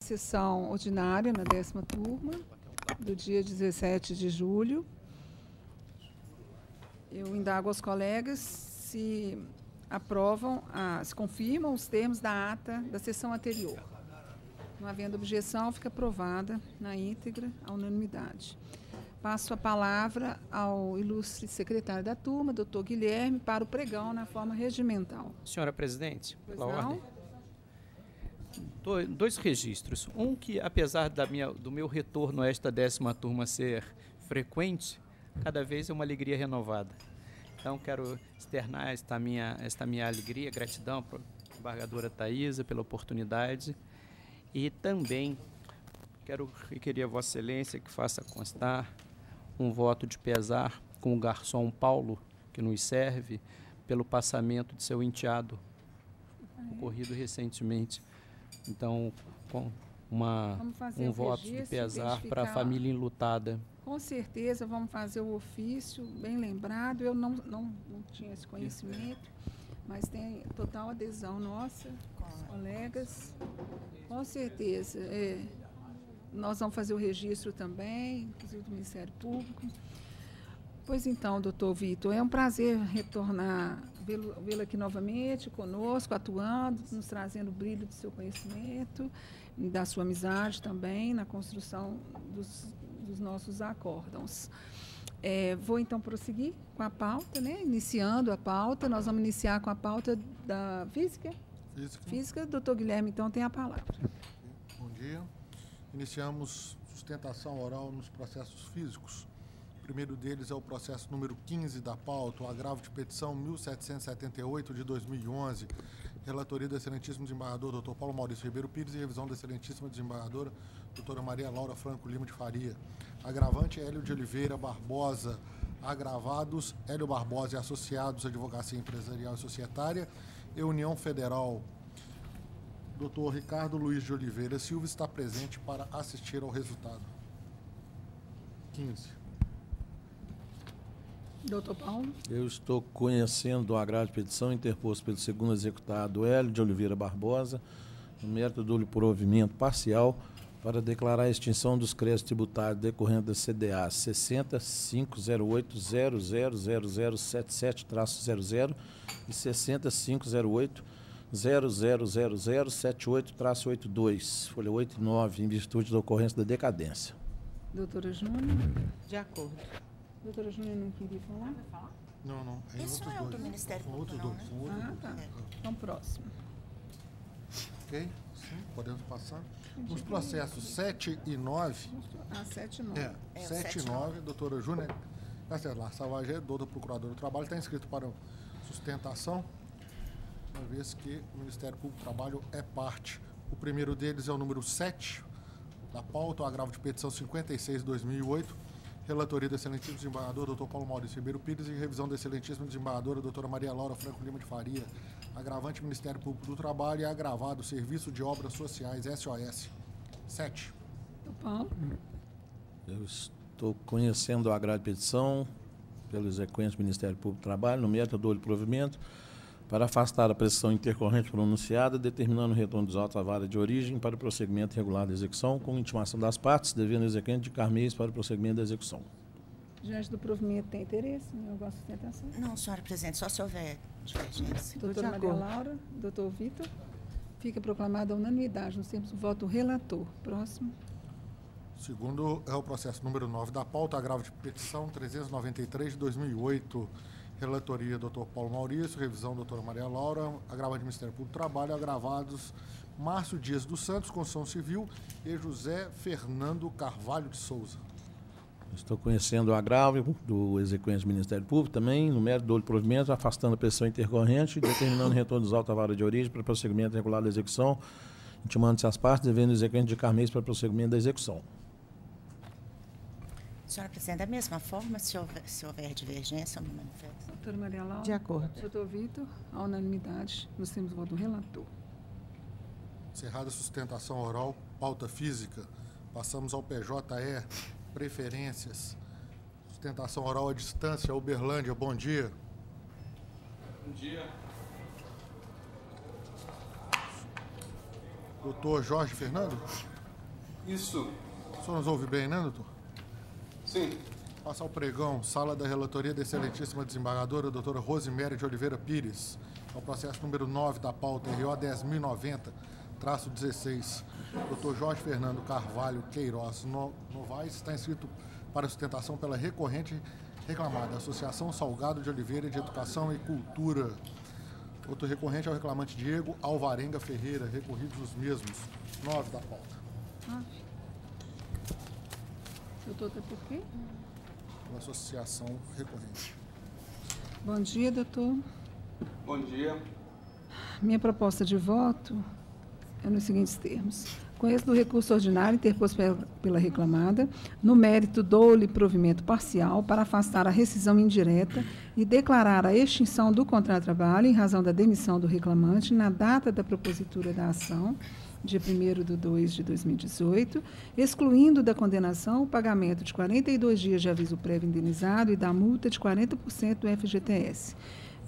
sessão ordinária na 10ª turma, do dia 17 de julho. Eu indago aos colegas se aprovam, se confirmam os termos da ata da sessão anterior. Não havendo objeção, fica aprovada na íntegra, à unanimidade. Passo a palavra ao ilustre secretário da turma, doutor Guilherme, para o pregão na forma regimental. Senhora presidente, Pois pela não? ordem. Dois registros. Um que, apesar do meu retorno a esta 10ª turma ser frequente, cada vez é uma alegria renovada. Então, quero externar esta minha alegria, gratidão para a embargadora Thaisa pela oportunidade. E também quero requerer a Vossa Excelência que faça constar um voto de pesar com o garçom Paulo, que nos serve, pelo passamento de seu enteado, ocorrido recentemente. Então, com um voto de pesar para a família enlutada. Com certeza, vamos fazer o ofício, bem lembrado. Eu não tinha esse conhecimento, mas tem total adesão nossa, colegas. Com certeza. Nós vamos fazer o registro também, inclusive do Ministério Público. Pois então, doutor Vitor, é um prazer retornar, vê-lo aqui novamente conosco, atuando, nos trazendo o brilho do seu conhecimento, da sua amizade também, na construção dos nossos acórdãos. Vou então prosseguir com a pauta, né? Iniciando a pauta, nós vamos iniciar com a pauta da física. Física, doutor Guilherme, então, tem a palavra. Bom dia. Iniciamos sustentação oral nos processos físicos. O primeiro deles é o processo número 15 da pauta, o agravo de petição 1778 de 2011, relatoria do excelentíssimo desembargador Dr. Paulo Maurício Ribeiro Pires e revisão da excelentíssima desembargadora doutora Maria Laura Franco Lima de Faria. Agravante Hélio de Oliveira Barbosa. Agravados Hélio Barbosa e associados, Advocacia Empresarial e Societária e União Federal. Dr. Ricardo Luiz de Oliveira Silva está presente para assistir ao resultado. 15. Doutor Paulo. Eu estou conhecendo o agravo de petição interposto pelo segundo executado Hélio de Oliveira Barbosa, no mérito do provimento parcial para declarar a extinção dos créditos tributários decorrentes da CDA 60.508.000077-00 e 60.508.000078-82, folha 8 e 9, em virtude da ocorrência da decadência. Doutora Júnior. De acordo. Doutora Júnior não queria falar? Não. Isso não é o do Ministério Público, não, né? Tá. Então, próximo. Ok? Sim, podemos passar. Nos processos 7 e 9... 7 e 9. 7 e 9, doutora Júnior Castelar Savagé, doutora Procuradora do Trabalho, está inscrito para sustentação, uma vez que o Ministério Público do Trabalho é parte. O primeiro deles é o número 7 da pauta, o agravo de petição 56/2008, relatoria do excelentíssimo desembargador Dr. Paulo Maurício Ribeiro Pires e revisão da excelentíssima desembargadora doutora Maria Laura Franco Lima de Faria. Agravante Ministério Público do Trabalho e agravado Serviço de Obras Sociais, SOS. 7. Paulo. Eu estou conhecendo o agravo de petição pelo exequente do Ministério Público do Trabalho, no mérito do provimento, para afastar a pressão intercorrente pronunciada, determinando o retorno dos autos à vara de origem para o prosseguimento regular da execução, com intimação das partes, devendo o exequente indicar meios para o prosseguimento da execução. Diante do provimento, tem interesse em alguma sustentação? Não, senhora presidente, só se houver divergência. Doutora Maria Laura, doutor Vitor, fica proclamada a unanimidade. Nós temos o voto do relator. Próximo. Segundo é o processo número 9 da pauta, agravo de petição 393 de 2008, relatoria Dr. Paulo Maurício, revisão doutora Maria Laura, agravado de Ministério Público do Trabalho, agravados Márcio Dias dos Santos, Construção Civil, e José Fernando Carvalho de Souza. Estou conhecendo o agravo do exequente do Ministério Público também, no mérito do provimento, afastando a pressão intercorrente, determinando o retorno dos autos à vara de origem para prosseguimento regular da execução, intimando-se as partes, devendo o exequente indicar meios para prosseguimento da execução. Senhora presidente, da mesma forma, se houver divergência, eu me manifesto. Doutora Maria Laura. De acordo. Doutor Vitor, a unanimidade. Nós temos o voto do relator. Encerrada a sustentação oral, pauta física, passamos ao PJE, preferências. Sustentação oral à distância, Uberlândia, bom dia. Bom dia. Doutor Jorge Fernando? Isso. O senhor nos ouve bem, né, doutor? Sim. Passar o pregão, sala da relatoria da excelentíssima desembargadora, doutora Rosemary de Oliveira Pires. É o processo número 9 da pauta, RO 10.090-16. Doutor Jorge Fernando Carvalho Queiroz Novaes está inscrito para sustentação pela recorrente reclamada, Associação Salgado de Oliveira de Educação e Cultura. Outro recorrente é o reclamante Diego Alvarenga Ferreira, recorridos os mesmos. 9 da pauta. Doutor, tá por quê? Uma associação recorrente. Bom dia, doutor. Bom dia. Minha proposta de voto é nos seguintes termos. Conheço do recurso ordinário interposto pela reclamada. No mérito, dou-lhe provimento parcial para afastar a rescisão indireta e declarar a extinção do contrato de trabalho em razão da demissão do reclamante na data da propositura da ação, dia 1º de 2018, excluindo da condenação o pagamento de 42 dias de aviso prévio indenizado e da multa de 40% do FGTS.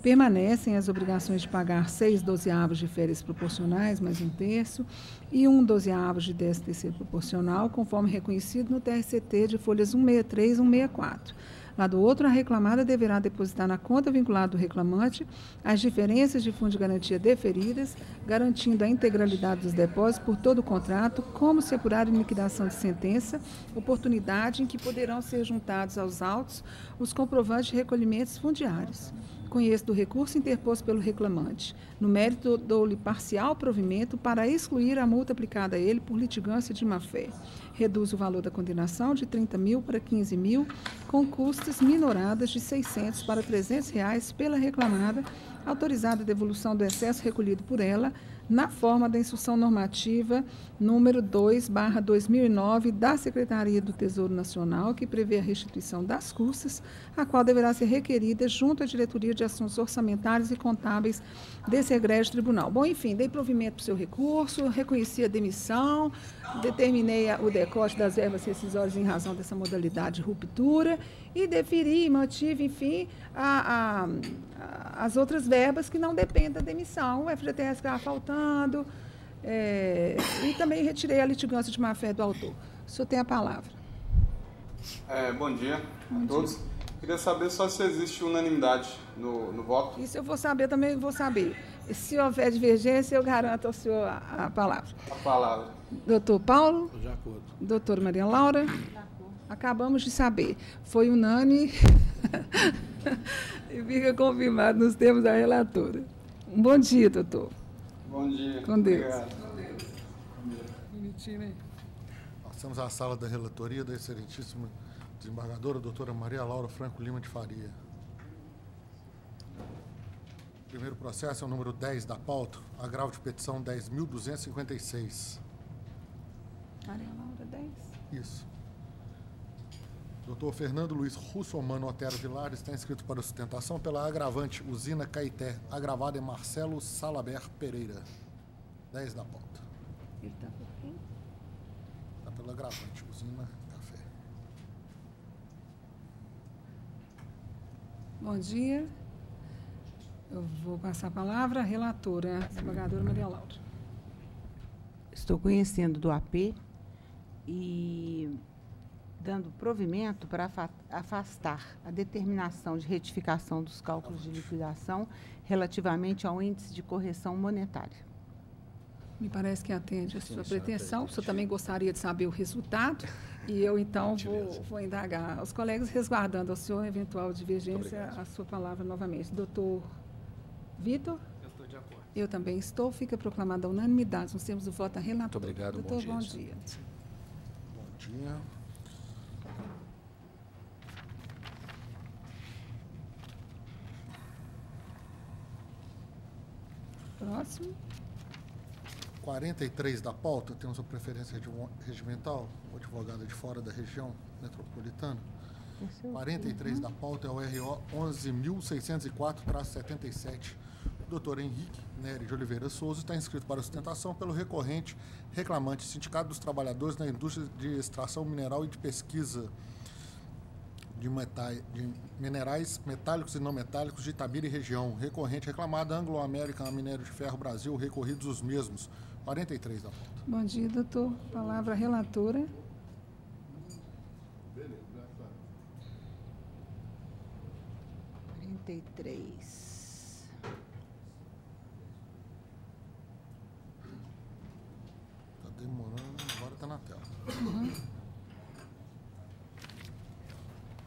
Permanecem as obrigações de pagar 6 dozeavos de férias proporcionais, mais 1/3, e 1 dozeavos de 13º proporcional, conforme reconhecido no TRCT de folhas 163 e 164. Lá do outro, a reclamada deverá depositar na conta vinculada do reclamante as diferenças de fundo de garantia deferidas, garantindo a integralidade dos depósitos por todo o contrato, como se apurar em liquidação de sentença, oportunidade em que poderão ser juntados aos autos os comprovantes de recolhimentos fundiários. Conheço do recurso interposto pelo reclamante. No mérito, dou-lhe parcial provimento para excluir a multa aplicada a ele por litigância de má-fé. Reduz o valor da condenação de 30 mil para 15 mil, com custas minoradas de 600 para 300 reais pela reclamada, autorizada a devolução do excesso recolhido por ela, na forma da instrução normativa número 2/2009 da Secretaria do Tesouro Nacional, que prevê a restituição das custas, a qual deverá ser requerida junto à Diretoria de Assuntos Orçamentários e Contábeis desse egrégio tribunal. Bom, enfim, dei provimento para o seu recurso, reconheci a demissão, determinei o decote das verbas rescisórias em razão dessa modalidade de ruptura e deferi e mantive, enfim, as outras verbas que não dependem da demissão. O FGTS estava faltando, e também retirei a litigância de má-fé do autor. O senhor tem a palavra. Bom dia a todos. Queria saber só se existe unanimidade no voto. Isso eu vou saber, também vou saber. Se houver divergência, eu garanto ao senhor a palavra. A palavra. Doutor Paulo? De acordo. Doutora Maria Laura? Acabamos de saber. Foi unânime e fica confirmado nos termos da relatora. Um bom dia, doutor. Bom dia. Com Deus. Obrigado. Bonitinho, né? Passamos à sala da relatoria da excelentíssima desembargadora, doutora Maria Laura Franco Lima de Faria. O primeiro processo é o número 10 da pauta, agravo de petição 10.256. Maria Laura, 10. Isso. Doutor Fernando Luiz Russomano Otero Vilar está inscrito para sustentação pela agravante Usina Caeté, agravada em Marcelo Salaber Pereira. 10 da pauta. Ele está por quem? Está pela agravante, Usina Café. Bom dia. Eu vou passar a palavra à relatora, a desembargadora Maria Laura. Estou conhecendo do AP e dando provimento para afastar a determinação de retificação dos cálculos de liquidação relativamente ao índice de correção monetária. Me parece que atende a sua pretensão. O senhor também gostaria de saber o resultado e eu, então, vou indagar aos colegas, resguardando ao senhor eventual divergência, a sua palavra novamente. Doutor Vitor? Eu estou de acordo. Eu também estou. Fica proclamada a unanimidade. Nós temos o voto da relatora. Muito obrigado. Doutor, bom dia. Bom dia. Próximo. 43 da pauta, temos a preferência regimental, o advogado de fora da região metropolitana. 43 da pauta é o RO 11.604-77. O doutor Henrique Nery de Oliveira Souza está inscrito para sustentação pelo recorrente reclamante Sindicato dos Trabalhadores na Indústria de Extração Mineral e de Pesquisa de Minerais Metálicos e Não Metálicos de Itabira e região. Recorrente reclamada Anglo-American Minério de Ferro Brasil, recorridos os mesmos. 43 da pauta. Bom dia, doutor. Palavra relatora. Está demorando, agora está na tela.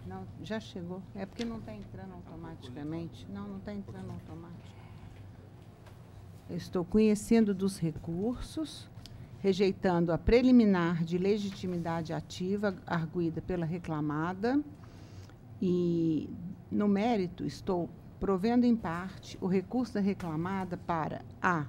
Não, já chegou. É porque não está entrando automaticamente. Não está entrando automático. Eu estou conhecendo dos recursos, rejeitando a preliminar de legitimidade ativa arguída pela reclamada e, no mérito, estou provendo em parte o recurso da reclamada para a.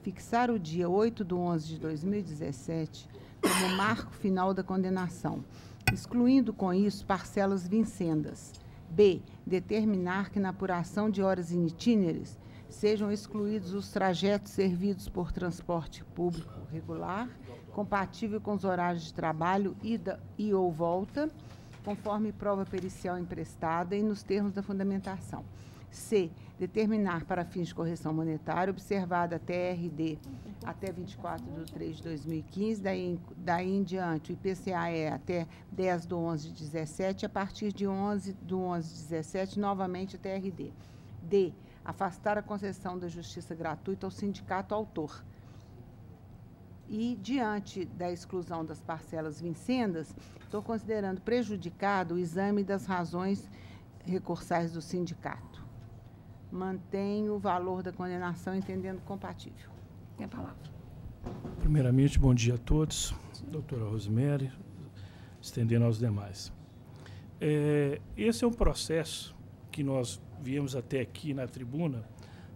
Fixar o dia 8/11/2017 como marco final da condenação, excluindo com isso parcelas vincendas. B. Determinar que na apuração de horas in itinere sejam excluídos os trajetos servidos por transporte público regular, compatível com os horários de trabalho, ida e ou volta, conforme prova pericial emprestada e nos termos da fundamentação. C. Determinar para fins de correção monetária, observada a TRD até 24/3/2015, daí em diante o IPCA até 10/11/17, a partir de 11/11/17, novamente a TRD. D. Afastar a concessão da justiça gratuita ao sindicato autor. E, diante da exclusão das parcelas vincendas, estou considerando prejudicado o exame das razões recursais do sindicato. Mantenho o valor da condenação entendendo compatível. Tem a palavra. Primeiramente, bom dia a todos. Doutora Rosemary, estendendo aos demais. Esse é um processo que nós viemos até aqui na tribuna,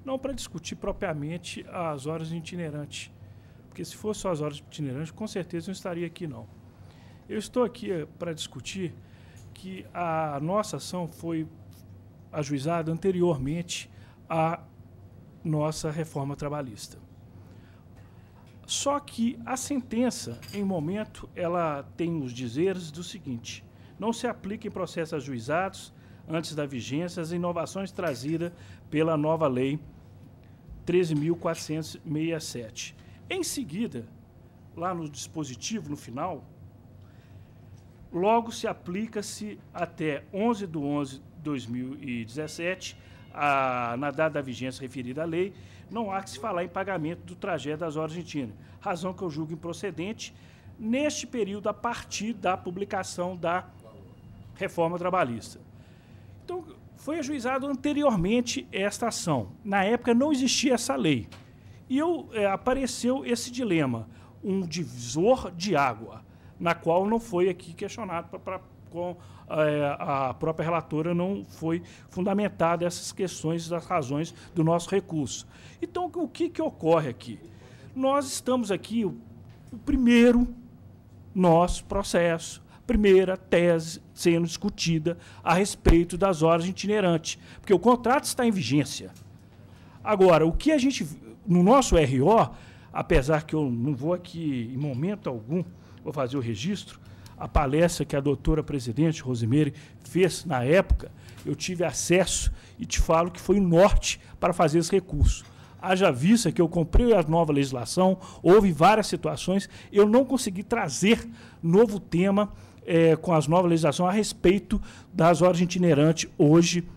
não para discutir propriamente as horas itinerantes, porque se fosse só as horas itinerantes, com certeza não estaria aqui, não. Eu estou aqui para discutir que a nossa ação foi ajuizada anteriormente à nossa reforma trabalhista. Só que a sentença, em momento, ela tem os dizeres do seguinte: não se aplica em processos ajuizados antes da vigência as inovações trazidas pela nova lei 13.467. Em seguida, lá no dispositivo, no final, logo se aplica-se até 11/11/2017, na data da vigência referida à lei, não há que se falar em pagamento do trajeto das horas itinerantes, razão que eu julgo improcedente neste período a partir da publicação da reforma trabalhista. Então, foi ajuizado anteriormente esta ação. Na época não existia essa lei. E apareceu esse dilema, um divisor de água, na qual não foi aqui questionado, com a própria relatora não foi fundamentada essas questões das razões do nosso recurso. Então, o que ocorre aqui? Nós estamos aqui, o primeiro nosso processo, primeira tese sendo discutida a respeito das horas itinerantes, porque o contrato está em vigência. Agora, o que a gente, no nosso RO, apesar que eu não vou aqui, em momento algum, vou fazer o registro, a palestra que a doutora presidente Rosemary fez na época, eu tive acesso e te falo que foi o norte para fazer esse recurso. Haja vista que eu comprei a nova legislação, houve várias situações, eu não consegui trazer novo tema com as novas legislações a respeito das horas itinerantes hoje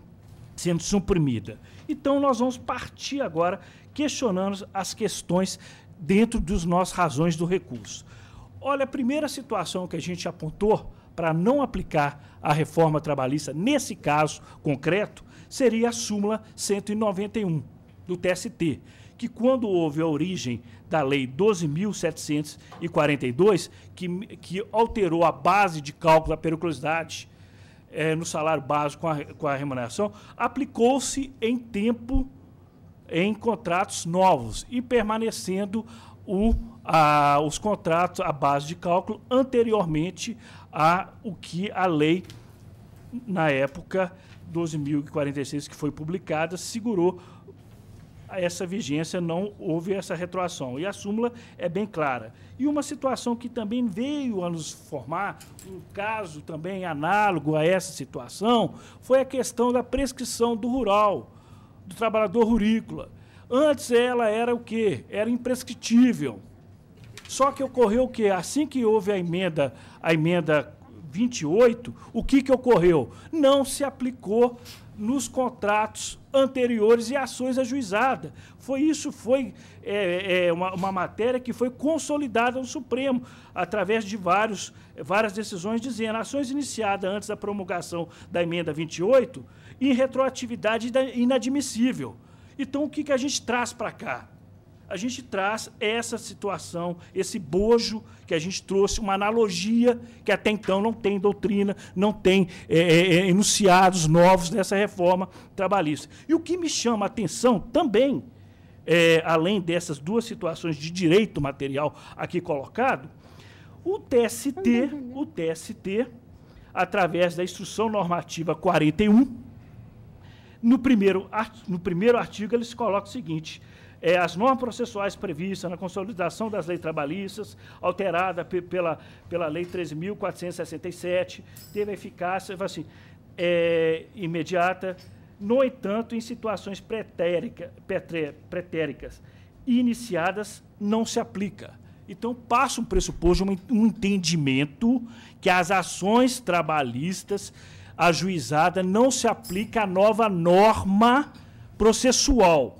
sendo suprimida. Então, nós vamos partir agora questionando as questões dentro das nossas razões do recurso. Olha, a primeira situação que a gente apontou para não aplicar a reforma trabalhista, nesse caso concreto, seria a súmula 191 do TST, que quando houve a origem da Lei 12.742, que alterou a base de cálculo da periculosidade no salário básico com a remuneração, aplicou-se em tempo em contratos novos e permanecendo os contratos à base de cálculo anteriormente a o que a lei, na época, 12.046, que foi publicada, segurou essa vigência, não houve essa retroação. E a súmula é bem clara. E uma situação que também veio a nos formar, um caso também análogo a essa situação, foi a questão da prescrição do rural, do trabalhador rurícola. Antes ela era o quê? Era imprescritível. Só que ocorreu o quê? Assim que houve a emenda 28, o que ocorreu? Não se aplicou nos contratos anteriores e ações ajuizadas. Foi uma matéria que foi consolidada no Supremo, através de várias decisões, dizendo ações iniciadas antes da promulgação da emenda 28, em retroatividade inadmissível. Então, o que a gente traz para cá? A gente traz essa situação, esse bojo que a gente trouxe, uma analogia que até então não tem doutrina, não tem enunciados novos dessa reforma trabalhista. E o que me chama a atenção também, além dessas duas situações de direito material aqui colocado, o TST, através da Instrução Normativa 41, no primeiro artigo, eles colocam o seguinte: as normas processuais previstas na consolidação das leis trabalhistas, alterada pela Lei 13.467, teve eficácia assim, imediata, no entanto, em situações pretéricas iniciadas, não se aplica. Então, passa um pressuposto, um entendimento que as ações trabalhistas ajuizadas não se aplica à nova norma processual.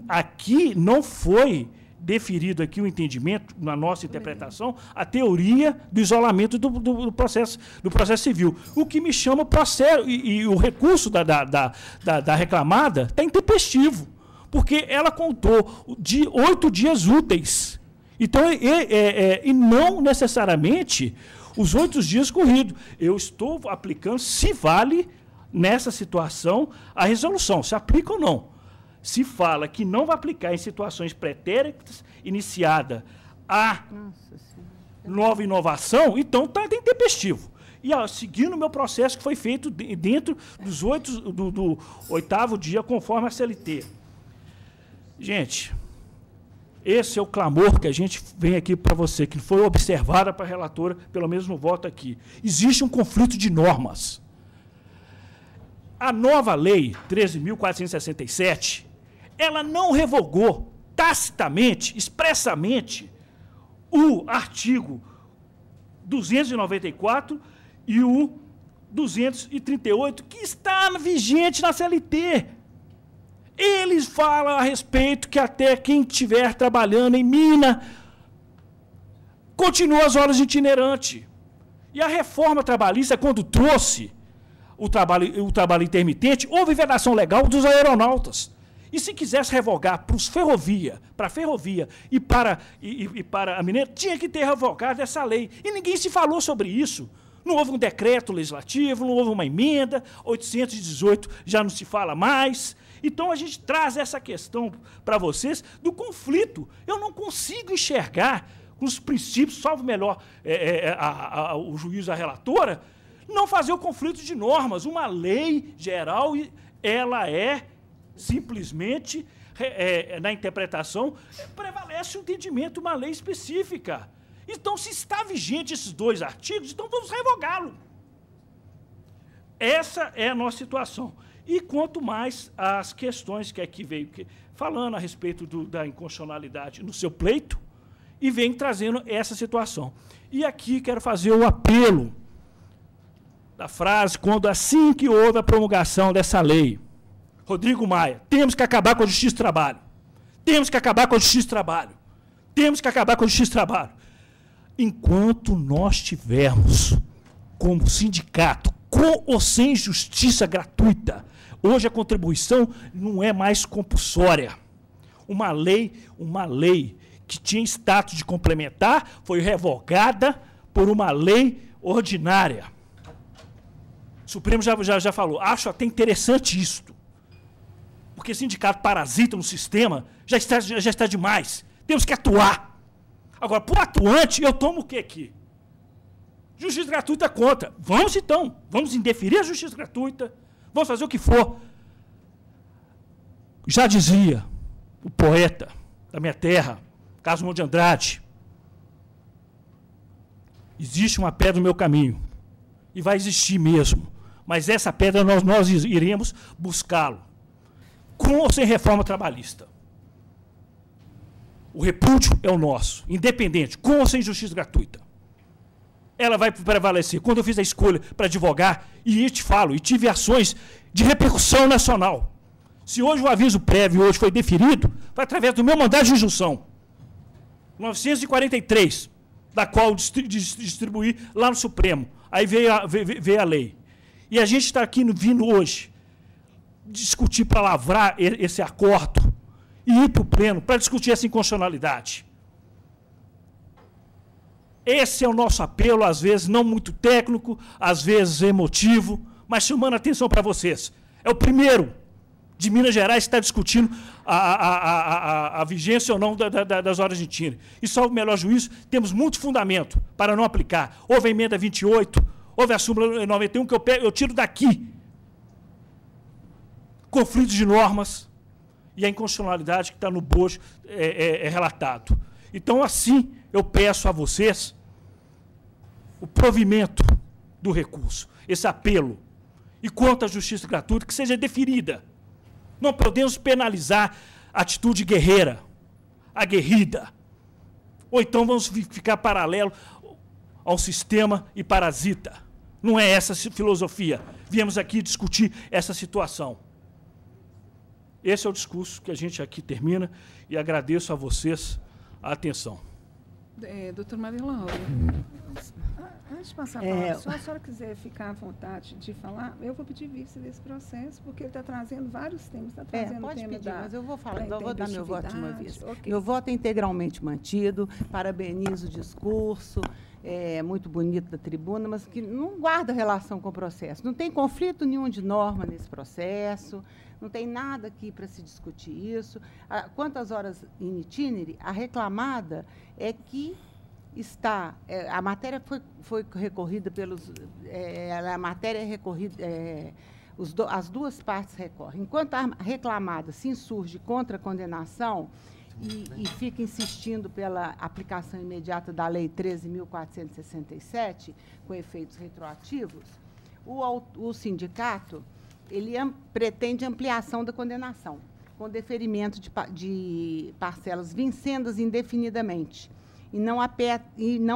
Aqui não foi deferido aqui o entendimento, na nossa interpretação, a teoria do isolamento do processo civil. O que me chama processo, e o recurso da reclamada está intempestivo, porque ela contou de 8 dias úteis. Então, e não necessariamente os 8 dias corridos. Eu estou aplicando, se vale, nessa situação, a resolução, se aplica ou não. Se fala que não vai aplicar em situações pretéritas iniciada a nova inovação, então está intempestivo. E seguindo o meu processo que foi feito dentro do 8º dia, conforme a CLT. Gente, esse é o clamor que a gente vem aqui para você, que foi observada para a relatora, pelo menos no voto aqui. Existe um conflito de normas. A nova lei 13.467, ela não revogou tacitamente, expressamente, o artigo 294 e o 238, que está vigente na CLT. Eles falam a respeito que até quem estiver trabalhando em mina continua as horas itinerantes. E a reforma trabalhista, quando trouxe o trabalho intermitente, houve vedação legal dos aeronautas. E se quisesse revogar para a ferrovia e para a mineira, tinha que ter revogado essa lei. E ninguém se falou sobre isso. Não houve um decreto legislativo, não houve uma emenda, 818 já não se fala mais. Então, a gente traz essa questão para vocês do conflito. Eu não consigo enxergar, com os princípios, salvo melhor o juiz, a relatora, não fazer o conflito de normas. Uma lei geral, ela simplesmente, na interpretação, prevalece o entendimento, uma lei específica. Então, se está vigente esses 2 artigos, então vamos revogá-lo. Essa é a nossa situação. E quanto mais as questões que aqui veio falando a respeito da inconstitucionalidade no seu pleito, e vem trazendo essa situação. E aqui quero fazer o apelo da frase, quando assim que houve a promulgação dessa lei, Rodrigo Maia, temos que acabar com a Justiça do Trabalho. Temos que acabar com a Justiça do Trabalho. Temos que acabar com a Justiça do Trabalho. Enquanto nós tivermos, como sindicato, com ou sem justiça gratuita, hoje a contribuição não é mais compulsória. Uma lei que tinha status de complementar foi revogada por uma lei ordinária. O Supremo já falou, acho até interessante isto. Porque sindicato parasita no sistema já está demais. Temos que atuar. Agora, por atuante, eu tomo o que aqui? Justiça gratuita contra. Vamos, então. Vamos indeferir a justiça gratuita. Vamos fazer o que for. Já dizia o poeta da minha terra, Carlos Drummond de Andrade, existe uma pedra no meu caminho. E vai existir mesmo. Mas essa pedra nós iremos buscá-lo. Com ou sem reforma trabalhista. O repúdio é o nosso, independente, com ou sem justiça gratuita. Ela vai prevalecer. Quando eu fiz a escolha para advogar, e te falo, e tive ações de repercussão nacional. Se hoje o aviso prévio hoje foi deferido, foi através do meu mandado de injunção, 943, da qual distribuí lá no Supremo. Aí veio a lei. E a gente está aqui vindo hoje discutir para lavrar esse acordo e ir para o Pleno para discutir essa inconstitucionalidade. Esse é o nosso apelo, às vezes não muito técnico, às vezes emotivo, mas chamando a atenção para vocês. É o primeiro de Minas Gerais que está discutindo a vigência ou não das horas de tiro. E, salvo o melhor juízo, temos muito fundamento para não aplicar. Houve a emenda 28, houve a súmula 91, que eu tiro daqui. Conflitos de normas e a inconstitucionalidade que está no bojo é relatado. Então, assim, eu peço a vocês o provimento do recurso, esse apelo. E quanto à justiça gratuita, que seja deferida. Não podemos penalizar a atitude guerreira, aguerrida. Ou então vamos ficar paralelo ao sistema e parasita. Não é essa a filosofia. Viemos aqui discutir essa situação. Esse é o discurso que a gente aqui termina e agradeço a vocês a atenção. Doutor Marilão, antes de passar a palavra, se a senhora quiser ficar à vontade de falar, eu vou pedir vista desse processo, porque ele está trazendo vários temas. Está trazendo pode o tema pedir, mas eu vou falar, eu vou dar meu voto de uma vez. Okay. Meu voto é integralmente mantido, parabenizo o discurso, muito bonito da tribuna, mas que não guarda relação com o processo. Não tem conflito nenhum de norma nesse processo, não tem nada aqui para se discutir isso. Quantas horas in itinere, a reclamada é que está... a matéria foi recorrida pelos... a matéria é recorrida... as duas partes recorrem. Enquanto a reclamada se insurge contra a condenação e fica insistindo pela aplicação imediata da Lei 13.467, com efeitos retroativos, o sindicato ele pretende ampliação da condenação, com deferimento de parcelas vincendas indefinidamente, e não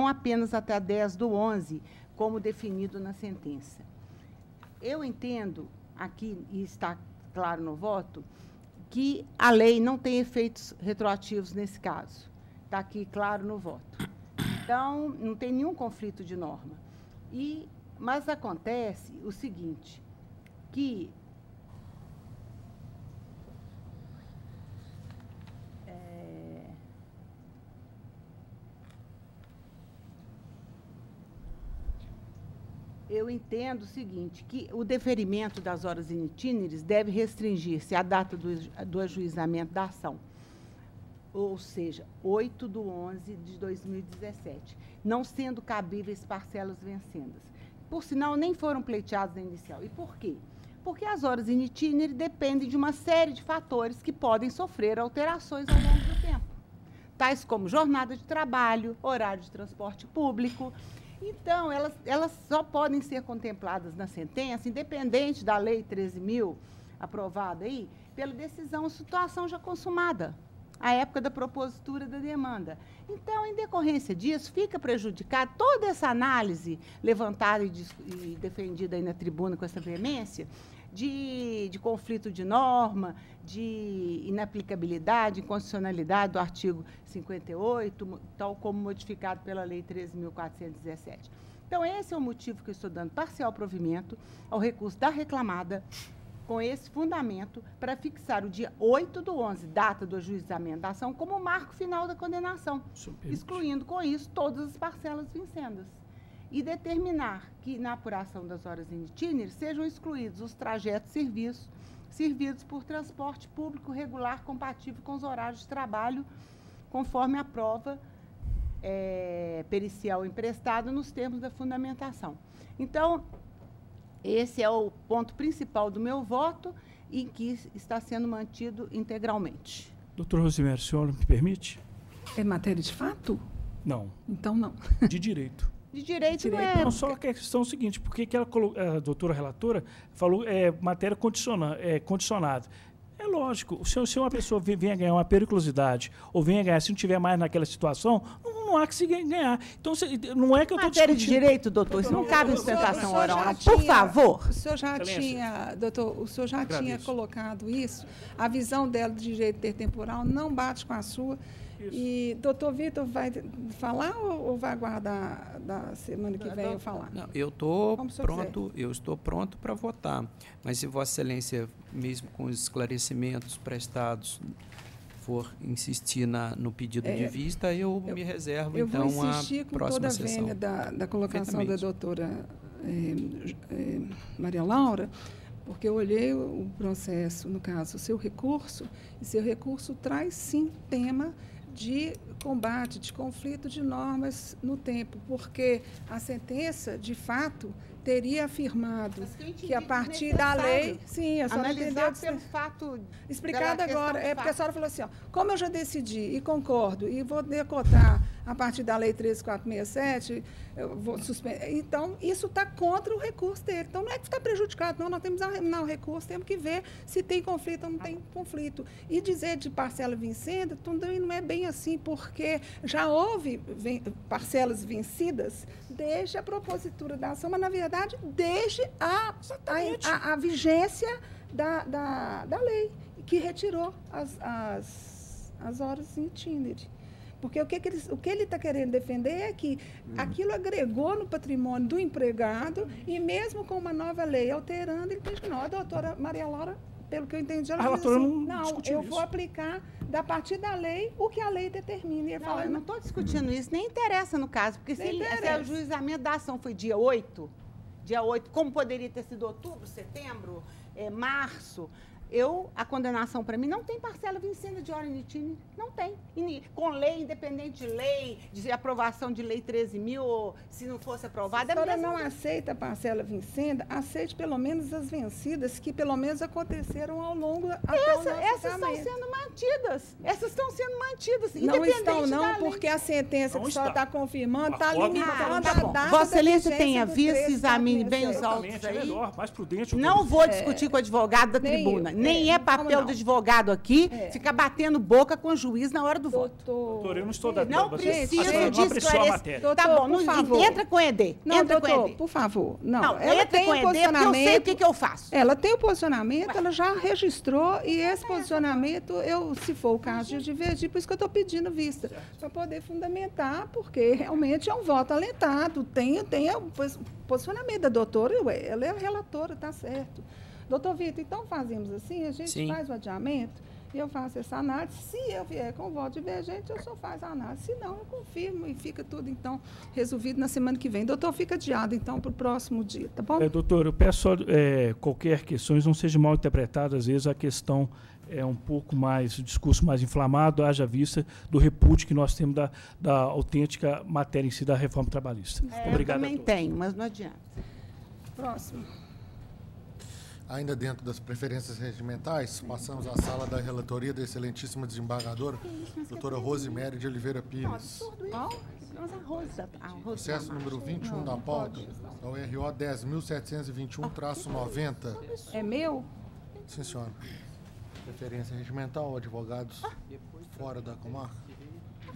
apenas até 10/11, como definido na sentença. Eu entendo, aqui, e está claro no voto, que a lei não tem efeitos retroativos nesse caso. Está aqui claro no voto. Então, não tem nenhum conflito de norma. Mas acontece o seguinte, que eu entendo o seguinte, que o deferimento das horas in itinere deve restringir-se à data do ajuizamento da ação, ou seja, 8/11/2017, não sendo cabíveis parcelas vencendas. Por sinal, nem foram pleiteados na inicial. E por quê? Porque as horas in itinere dependem de uma série de fatores que podem sofrer alterações ao longo do tempo, tais como jornada de trabalho, horário de transporte público. Então, elas só podem ser contempladas na sentença, independente da Lei 13.000, aprovada aí, pela decisão ou situação já consumada, à época da propositura da demanda. Então, em decorrência disso, fica prejudicada toda essa análise levantada e defendida aí na tribuna com essa veemência, de conflito de norma, de inaplicabilidade, inconstitucionalidade do artigo 58, tal como modificado pela Lei 13.417. Então, esse é o motivo que eu estou dando parcial provimento ao recurso da reclamada, com esse fundamento, para fixar o dia 8/11, data do ajuizamento da ação, como marco final da condenação, excluindo com isso todas as parcelas vincendas. E determinar que, na apuração das horas in itinere, sejam excluídos os trajetos servidos por transporte público regular compatível com os horários de trabalho, conforme a prova pericial emprestada nos termos da fundamentação. Então, esse é o ponto principal do meu voto e que está sendo mantido integralmente. Doutor Rosimério, o senhor me permite? É matéria de fato? Não. Então, não. De direito. De direito não é... Não, só a questão é o seguinte, porque a doutora relatora falou matéria condicionada. É lógico. Se uma pessoa venha ganhar uma periculosidade ou venha ganhar, se não tiver mais naquela situação, não há que se ganhar. Então, não é que eu estou discutindo... Matéria de direito, doutor, isso não cabe em sustentação oral, não. Por favor. O senhor já tinha, doutor, o senhor já tinha colocado isso. A visão dela de direito intertemporal não bate com a sua. Isso. E doutor Vitor vai falar ou vai aguardar da semana que vem eu falar? Não, eu estou pronto para votar. Mas se Vossa Excelência, mesmo com os esclarecimentos prestados, for insistir no pedido de vista, eu me reservo, então, a próxima sessão. Eu vou insistir com toda a vênia da colocação da doutora Maria Laura, porque eu olhei o processo, no caso, o seu recurso, e seu recurso traz, sim, tema de combate, de conflito de normas no tempo, porque a sentença, de fato, teria afirmado que a partir da lei... Sim, a senhora entendeu pelo fato... Explicado agora. É porque a senhora falou assim, ó, como eu já decidi e concordo e vou decotar a partir da lei 13467, eu vou suspender. Então, isso está contra o recurso dele. Então, não é que está prejudicado, não. Nós temos que examinar o recurso, temos que ver se tem conflito ou não tem conflito. E dizer de parcela vencida também não é bem assim, porque já houve parcelas vencidas desde a propositura da ação, mas, na verdade, desde a vigência da lei, que retirou as horas em itinerary. Porque o que ele está querendo defender é que aquilo agregou no patrimônio do empregado e mesmo com uma nova lei alterando, ele diz que não. A doutora Maria Laura, pelo que eu entendi, ela diz assim, não, eu vou aplicar a partir da lei o que a lei determina. Eu não estou discutindo isso, nem interessa no caso, porque se o juizamento da ação foi dia 8, como poderia ter sido outubro, setembro, março... A condenação para mim não tem parcela vencida de hora initímia, não tem. Com lei, independente de lei, de aprovação de lei 13.000, ou se não fosse aprovada... Se a senhora não aceita a parcela vencida, aceite pelo menos as vencidas, que pelo menos aconteceram ao longo Essas estão sendo mantidas. Essas estão sendo mantidas, não estão, não, porque a sentença que a senhora está confirmando está limitando a data. Vossa Excelência tenha visto, examine bem os autos aí. Mais prudente. Não vou discutir com o advogado da tribuna. Nem é papel do advogado aqui ficar batendo boca com o juiz na hora do voto. Doutor, eu não estou dando... Não precisa de esclarecer. Tá bom, por favor. Entra com o ED. Não, doutor, por favor. Não, ela tem o posicionamento. Eu sei o que eu faço. Ela tem o posicionamento, ela já registrou, e esse posicionamento, se for o caso de divergir, por isso que eu estou pedindo vista, para poder fundamentar, porque realmente é um voto alentado. Tem o posicionamento da doutora, ela é a relatora, está certo. Doutor Vitor, então fazemos assim, a gente faz o adiamento, e eu faço essa análise. Se eu vier com voto divergente, eu só faço a análise. Se não, eu confirmo e fica tudo, então, resolvido na semana que vem. Doutor, fica adiado, então, para o próximo dia, tá bom? Doutor, eu peço só qualquer questão, não seja mal interpretada, às vezes a questão é um pouco mais, o discurso mais inflamado, haja vista do repúdio que nós temos da autêntica matéria em si da reforma trabalhista. Obrigado. Eu também tenho, mas não adianta. Próximo. Ainda dentro das preferências regimentais, passamos à sala da relatoria da excelentíssima desembargadora, doutora Rosemary de Oliveira Pires. Processo número 21 da pauta, da URO 10.721-90. É meu? Sim, senhora. Preferência regimental, advogados fora da comarca.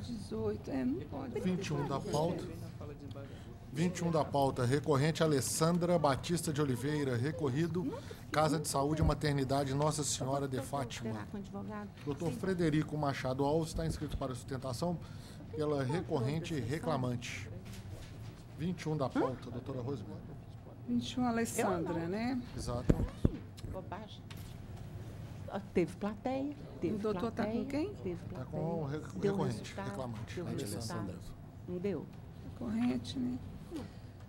18, não pode. 21 da pauta. 21 da pauta, recorrente Alessandra Batista de Oliveira, recorrido Casa de Saúde e Maternidade Nossa Senhora de Fátima. Dr. Frederico Machado Alves está inscrito para sustentação pela recorrente reclamante. 21 da pauta, doutora Rosemary. 21, Alessandra, né? Exato. Bobagem. Teve plateia. O doutor está com quem? Está com o recorrente, reclamante. Não deu. Recorrente, né?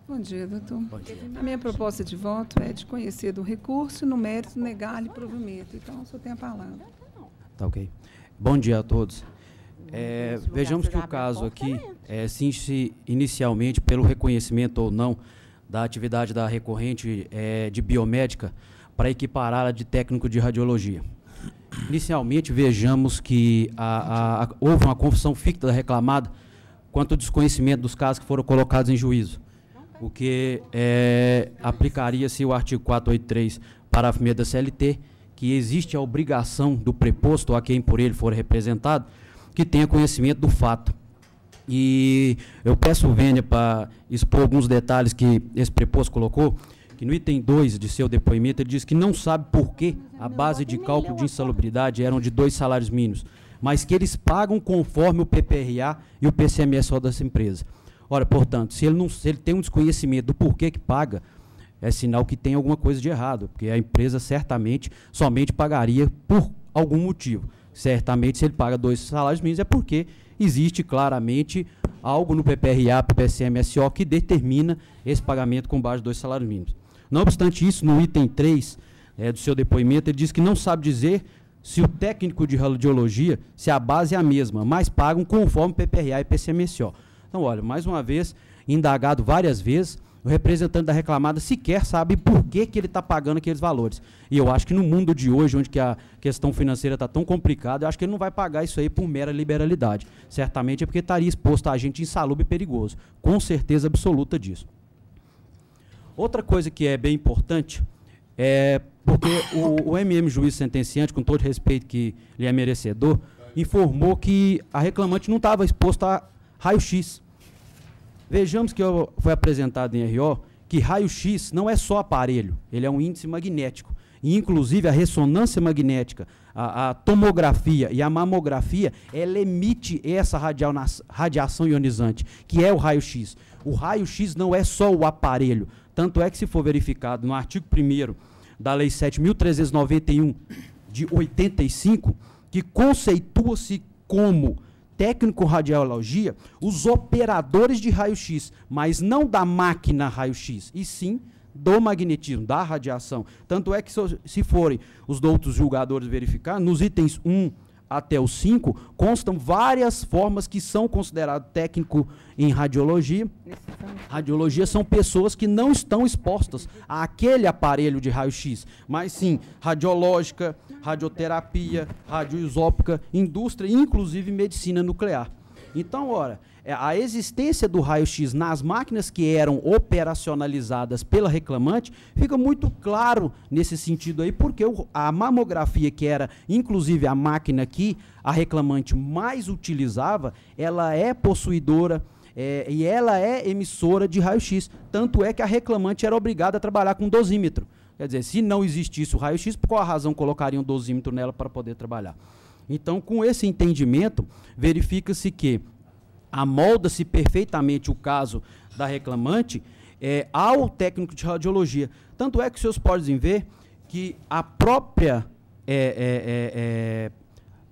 Bom dia, doutor. Bom dia. A minha proposta de voto é de conhecer do recurso, no mérito, negar-lhe provimento. Então, o senhor tem a palavra. Tá ok. Bom dia a todos. Vejamos que o caso aqui se inicialmente pelo reconhecimento ou não da atividade da recorrente de biomédica para equipará-la de técnico de radiologia. Inicialmente, vejamos que houve uma confissão ficta da reclamada quanto ao desconhecimento dos casos que foram colocados em juízo, o que aplicaria-se o artigo 483, parágrafo 1º da CLT, que existe a obrigação do preposto, a quem por ele for representado, que tenha conhecimento do fato. E eu peço Vênia para expor alguns detalhes que esse preposto colocou, que no item 2 de seu depoimento ele diz que não sabe por que a base de cálculo de insalubridade eram de 2 salários mínimos, mas que eles pagam conforme o PPRA e o PCMSO dessa empresa. Ora, portanto, se ele tem um desconhecimento do porquê que paga, é sinal que tem alguma coisa de errado, porque a empresa certamente somente pagaria por algum motivo. Certamente, se ele paga 2 salários mínimos, é porque existe claramente algo no PPRA, PCMSO, que determina esse pagamento com base de 2 salários mínimos. Não obstante isso, no item 3 do seu depoimento, ele diz que não sabe dizer se o técnico de radiologia, se a base é a mesma, mas pagam conforme PPRA e PCMSO. Então, olha, mais uma vez, indagado várias vezes, o representante da reclamada sequer sabe por que ele está pagando aqueles valores. E eu acho que no mundo de hoje, onde que a questão financeira está tão complicada, eu acho que ele não vai pagar isso aí por mera liberalidade. Certamente é porque estaria exposto a agente insalubre e perigoso. Com certeza absoluta disso. Outra coisa que é bem importante é porque o MM juiz sentenciante, com todo respeito que lhe é merecedor, informou que a reclamante não estava exposta a raio-x. Vejamos que foi apresentado em RO que raio-x não é só aparelho, ele é um índice magnético. E, inclusive, a ressonância magnética, a tomografia e a mamografia, ela emite essa radiação ionizante, que é o raio-x. O raio-x não é só o aparelho. Tanto é que, se for verificado no artigo 1º da Lei 7.391, de 85, que conceitua-se como técnico radiologia, os operadores de raio-x, mas não da máquina raio-x, e sim do magnetismo, da radiação. Tanto é que, se forem os outros julgadores verificar, nos itens 1 até o 5, constam várias formas que são consideradas técnico em radiologia. Radiologia são pessoas que não estão expostas àquele aparelho de raio-x, mas sim radiológica, radioterapia, radioisópica, indústria e inclusive medicina nuclear. Então, ora, a existência do raio-x nas máquinas que eram operacionalizadas pela reclamante fica muito claro nesse sentido aí, porque a mamografia, que era inclusive a máquina que a reclamante mais utilizava, ela é possuidora e ela é emissora de raio-x. Tanto é que a reclamante era obrigada a trabalhar com dosímetro. Quer dizer, se não existisse o raio-x, por qual a razão colocaria um dosímetro nela para poder trabalhar? Então, com esse entendimento, verifica-se que amolda-se perfeitamente o caso da reclamante ao técnico de radiologia. Tanto é que os senhores podem ver que a própria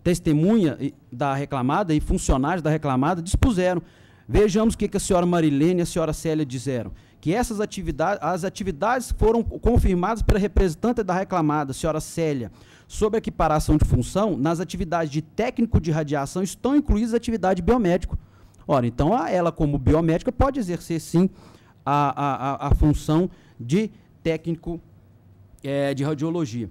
testemunha da reclamada e funcionários da reclamada dispuseram. Vejamos o que a senhora Marilene e a senhora Célia disseram. Que essas atividades, as atividades foram confirmadas pela representante da reclamada, a senhora Célia, sobre a equiparação de função, nas atividades de técnico de radiação estão incluídas a atividade biomédico. Ora, então, ela, como biomédica, pode exercer, sim, a função de técnico de radiologia.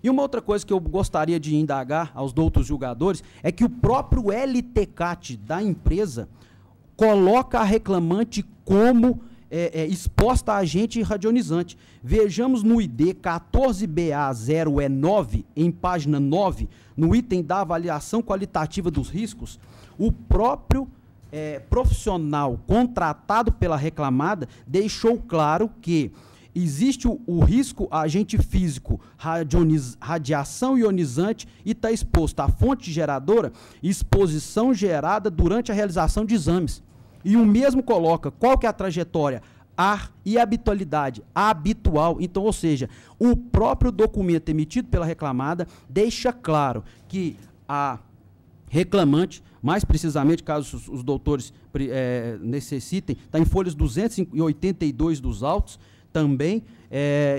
E uma outra coisa que eu gostaria de indagar aos outros julgadores é que o próprio LTCAT da empresa coloca a reclamante como exposta a agente radionizante. Vejamos no ID 14BA0E9, em página 9, no item da avaliação qualitativa dos riscos, o próprio profissional contratado pela reclamada deixou claro que existe o risco agente físico, radiação ionizante, e está exposto à fonte geradora, exposição gerada durante a realização de exames. E o mesmo coloca qual que é a trajetória, ar e habitualidade, habitual. Então, ou seja, o próprio documento emitido pela reclamada deixa claro que a reclamante, mais precisamente, caso os doutores necessitem, está em folhas 282 dos autos também,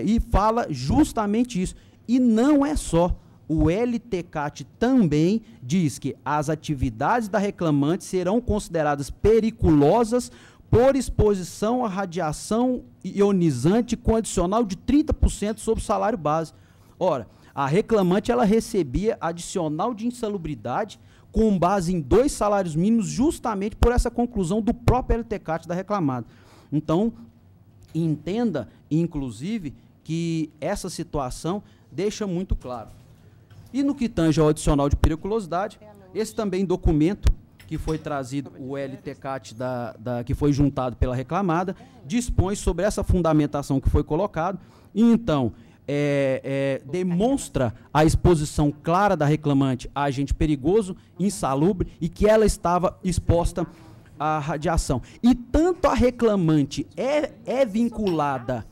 e fala justamente isso. E não é só. O LTCAT também diz que as atividades da reclamante serão consideradas periculosas por exposição à radiação ionizante com adicional de 30% sobre o salário base. Ora, a reclamante ela recebia adicional de insalubridade com base em 2 salários mínimos, justamente por essa conclusão do próprio LTCAT da reclamada. Então, entenda, inclusive, que essa situação deixa muito claro. E no que tange ao adicional de periculosidade, esse também documento que foi trazido, o LTCAT que foi juntado pela reclamada, dispõe sobre essa fundamentação que foi colocado, e então demonstra a exposição clara da reclamante a agente perigoso, insalubre, e que ela estava exposta à radiação. E tanto a reclamante é vinculada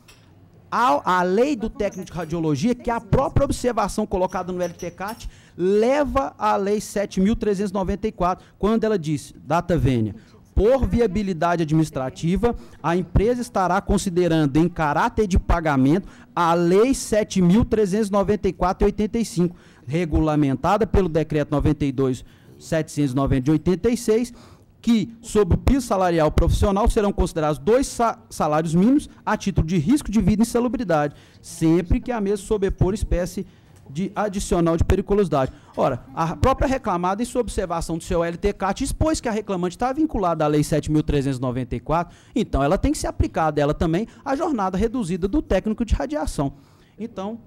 à lei do técnico de radiologia, que a própria observação colocada no LTCAT leva à lei 7.394, quando ela diz, data vênia, por viabilidade administrativa, a empresa estará considerando em caráter de pagamento a lei 7.394/85, regulamentada pelo decreto 92.790 de 86, que, sob o piso salarial profissional, serão considerados 2 salários mínimos a título de risco de vida e insalubridade, sempre que a mesma sobrepor espécie de adicional de periculosidade. Ora, a própria reclamada, em sua observação do seu LTCAT, expôs que a reclamante está vinculada à lei 7.394, então ela tem que ser aplicada, ela também, a jornada reduzida do técnico de radiação. Então,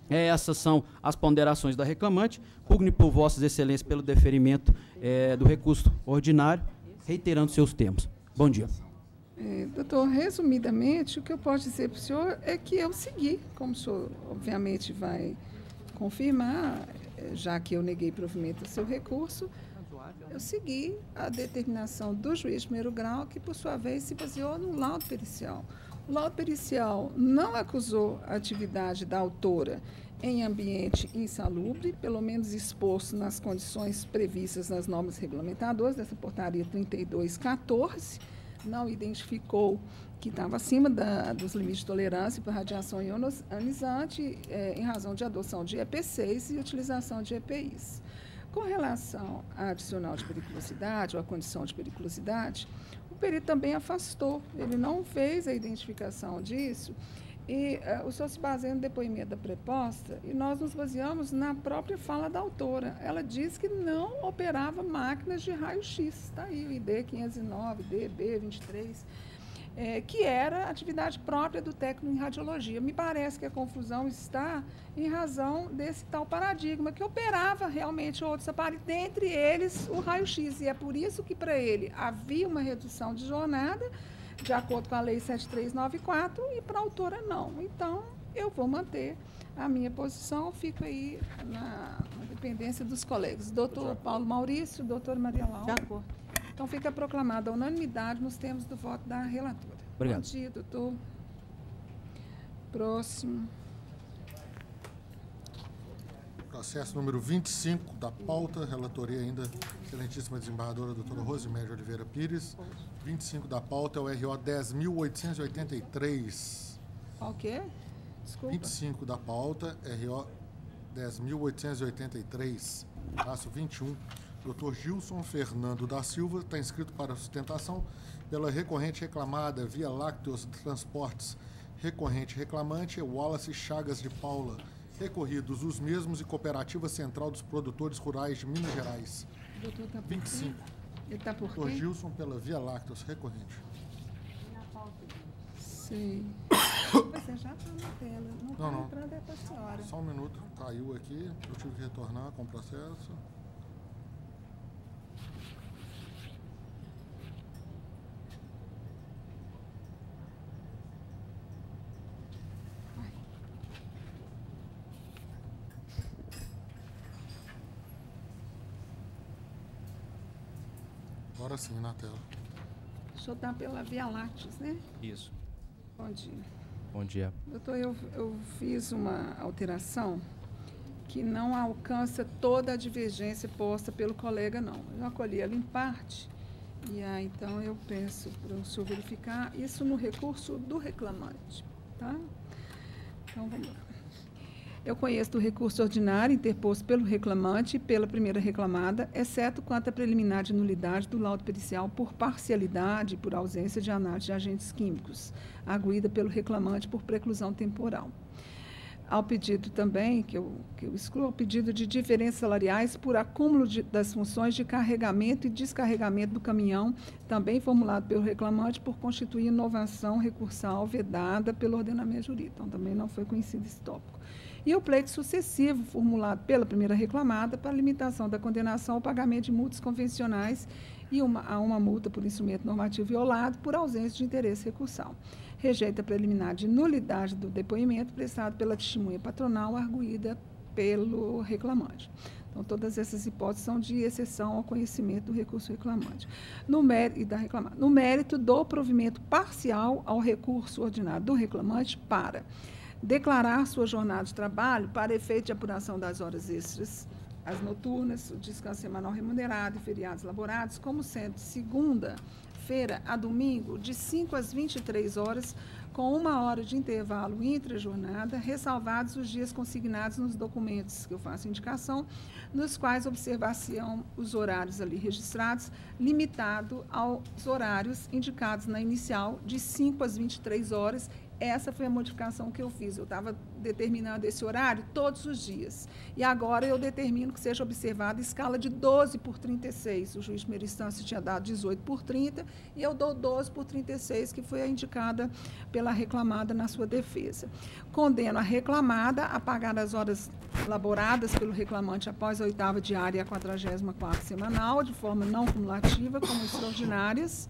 essas são as ponderações da reclamante. Pugno por vossas excelências pelo deferimento do recurso ordinário, reiterando seus termos. Bom dia. Doutor, resumidamente, o que eu posso dizer para o senhor é que eu segui, como o senhor obviamente vai confirmar, já que eu neguei provimento do seu recurso, eu segui a determinação do juiz de primeiro grau, que, por sua vez, se baseou no laudo pericial. O laudo pericial não acusou a atividade da autora em ambiente insalubre, pelo menos exposto nas condições previstas nas normas regulamentadoras dessa portaria 3214, não identificou que estava acima dos limites de tolerância para radiação ionizante em razão de adoção de EP6 e utilização de EPIs. Com relação à adicional de periculosidade, ou à condição de periculosidade, o perito também afastou, ele não fez a identificação disso, e o senhor se baseia no depoimento da preposta, e nós nos baseamos na própria fala da autora. Ela diz que não operava máquinas de raio-x, está aí o ID 509, DB 23, que era atividade própria do técnico em radiologia. Me parece que a confusão está em razão desse tal paradigma, que operava realmente outros aparelhos, dentre eles o raio-x, e é por isso que para ele havia uma redução de jornada, de acordo com a lei 7394, e para a autora não. Então, eu vou manter a minha posição, fico aí na dependência dos colegas. Doutor Paulo Maurício, doutora Maria Laura. De acordo. Então, fica proclamada a unanimidade nos termos do voto da relatora. Obrigado. Bom dia, doutor. Próximo. Processo número 25 da pauta, relatoria ainda, excelentíssima desembargadora doutora Rosimédia Oliveira Pires. 25 da pauta é o RO 10.883. Qual que é? Desculpa. 25 da pauta, RO 10.883, traço 21. Dr. Gilson Fernando da Silva está inscrito para sustentação pela recorrente reclamada Via Lácteos Transportes. Recorrente reclamante é Wallace Chagas de Paula. Recorridos os mesmos e Cooperativa Central dos Produtores Rurais de Minas Gerais. Doutor, tá por 25. Quê? Ele está por Dr. quê? Gilson pela Via Lácteos, recorrente. Sei. Você já está na tela. Não está entrando, é para a senhora. Só um minuto, caiu aqui, eu tive que retornar com o processo. Agora sim, na tela. Deixa eu dar pela Via Lácteos, né? Isso. Bom dia. Bom dia. Doutor, eu fiz uma alteração que não alcança toda a divergência posta pelo colega, não. Eu acolhi ela em parte, e aí, então, eu peço para o senhor verificar isso no recurso do reclamante, tá? Então, vamos lá. Eu conheço do recurso ordinário interposto pelo reclamante e pela primeira reclamada, exceto quanto à preliminar de nulidade do laudo pericial por parcialidade e por ausência de análise de agentes químicos, arguída pelo reclamante por preclusão temporal. ao pedido também, que eu excluo, o pedido de diferenças salariais por acúmulo das funções de carregamento e descarregamento do caminhão, também formulado pelo reclamante por constituir inovação recursal vedada pelo ordenamento jurídico. Então, também não foi conhecido esse tópico. E o pleito sucessivo formulado pela primeira reclamada para limitação da condenação ao pagamento de multas convencionais e a uma multa por instrumento normativo violado por ausência de interesse recursal. Rejeita a preliminar de nulidade do depoimento prestado pela testemunha patronal arguída pelo reclamante. Então, todas essas hipóteses são de exceção ao conhecimento do recurso reclamante. No mérito do provimento parcial ao recurso ordinário do reclamante para declarar sua jornada de trabalho para efeito de apuração das horas extras, as noturnas, o descanso semanal remunerado e feriados laborados, como sendo de segunda-feira a domingo, de 5 às 23 horas, com 1 hora de intervalo intra-jornada, ressalvados os dias consignados nos documentos que eu faço indicação, nos quais observar-se-ão os horários ali registrados, limitado aos horários indicados na inicial, de 5 às 23 horas. Essa foi a modificação que eu fiz. Eu estava determinando esse horário todos os dias. E agora eu determino que seja observada a escala de 12 por 36. O juiz de primeira instância tinha dado 18 por 30, e eu dou 12 por 36, que foi a indicada pela reclamada na sua defesa. Condeno a reclamada a pagar as horas laboradas pelo reclamante após a 8ª diária e a 44ª semanal, de forma não cumulativa, como extraordinárias,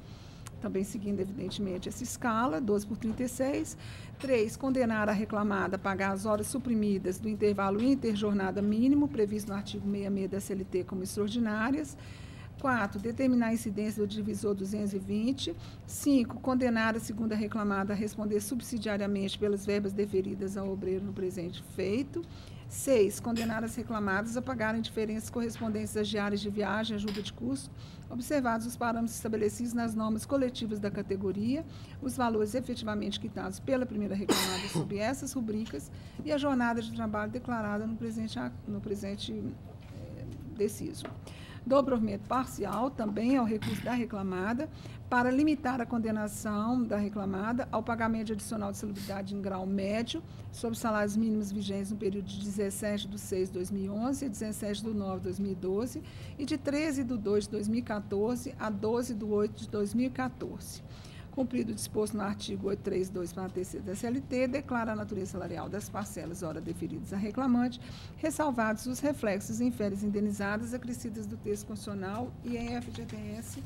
também seguindo, evidentemente, essa escala, 12 por 36. 3, condenar a reclamada a pagar as horas suprimidas do intervalo interjornada mínimo, previsto no artigo 66 da CLT, como extraordinárias. 4, determinar a incidência do divisor 220. 5, condenar a segunda reclamada a responder subsidiariamente pelas verbas deferidas ao obreiro no presente feito. 6, condenar as reclamadas a pagarem diferenças correspondentes às diárias de viagem, ajuda de custo, observados os parâmetros estabelecidos nas normas coletivas da categoria, os valores efetivamente quitados pela primeira reclamada sob essas rubricas e a jornada de trabalho declarada no presente deciso. Dou provimento parcial também ao recurso da reclamada para limitar a condenação da reclamada ao pagamento de adicional de salubridade em grau médio sobre salários mínimos vigentes no período de 17/6/2011 a 17/9/2012 e de 13/2/2014 a 12/8/2014. Cumprido o disposto no artigo 832, parágrafo 3º da CLT, declara a natureza salarial das parcelas hora deferidas a reclamante, ressalvados os reflexos em férias indenizadas acrescidas do texto constitucional e em FGTS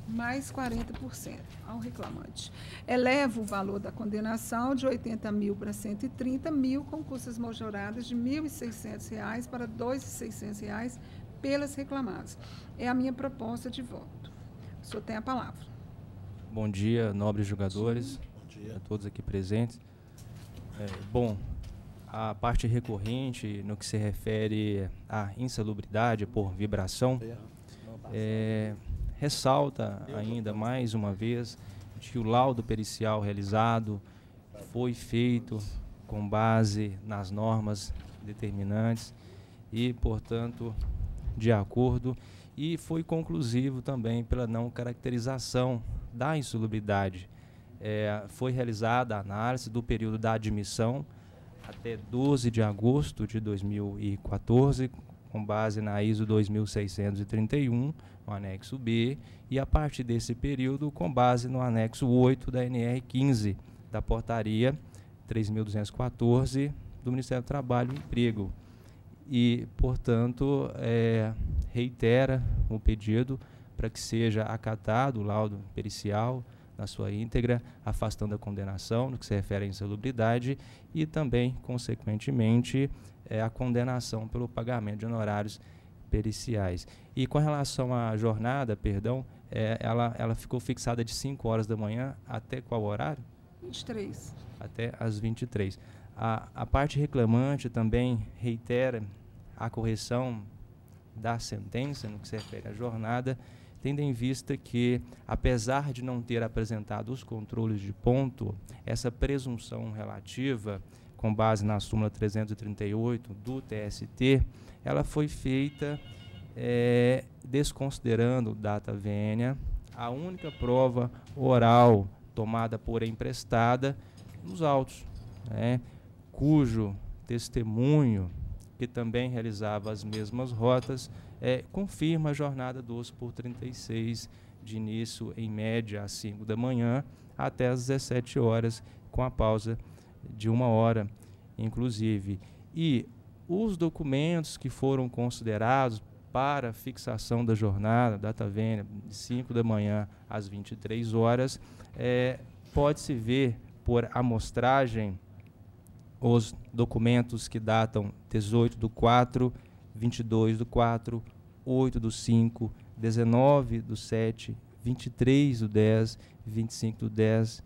mais 40% ao reclamante. Eleva o valor da condenação de 80 mil para 130 mil, com custas majoradas de R$ 1.600 para R$ 2.600 pelas reclamadas. É a minha proposta de voto. O senhor tem a palavra. Bom dia, nobres julgadores, a todos aqui presentes. Bom, a parte recorrente, no que se refere à insalubridade por vibração, ressalta ainda mais uma vez que o laudo pericial realizado foi feito com base nas normas determinantes e, portanto, de acordo, e foi conclusivo também pela não caracterização da insalubridade. Foi realizada a análise do período da admissão até 12 de agosto de 2014, com base na ISO 2631, no anexo B, e a partir desse período, com base no anexo 8 da NR 15, da portaria 3.214 do Ministério do Trabalho e Emprego. E, portanto, reitera o pedido para que seja acatado o laudo pericial na sua íntegra, afastando a condenação no que se refere à insalubridade e também, consequentemente, a condenação pelo pagamento de honorários periciais. E com relação à jornada, ela ficou fixada de 5 horas da manhã até qual horário? 23. Até às 23. A parte reclamante também reitera a correção da sentença no que se refere à jornada, tendo em vista que, apesar de não ter apresentado os controles de ponto, essa presunção relativa, com base na súmula 338 do TST, ela foi feita desconsiderando data vênia, a única prova oral tomada por emprestada nos autos, cujo testemunho, que também realizava as mesmas rotas, confirma a jornada 12x36, de início, em média, às 5 da manhã, até às 17 horas, com a pausa de 1 hora, inclusive. E os documentos que foram considerados para fixação da jornada, data vênia, de 5 da manhã às 23 horas, pode-se ver por amostragem os documentos que datam 18/4, 22/4, 8/5, 19/7, 23/10, 25/10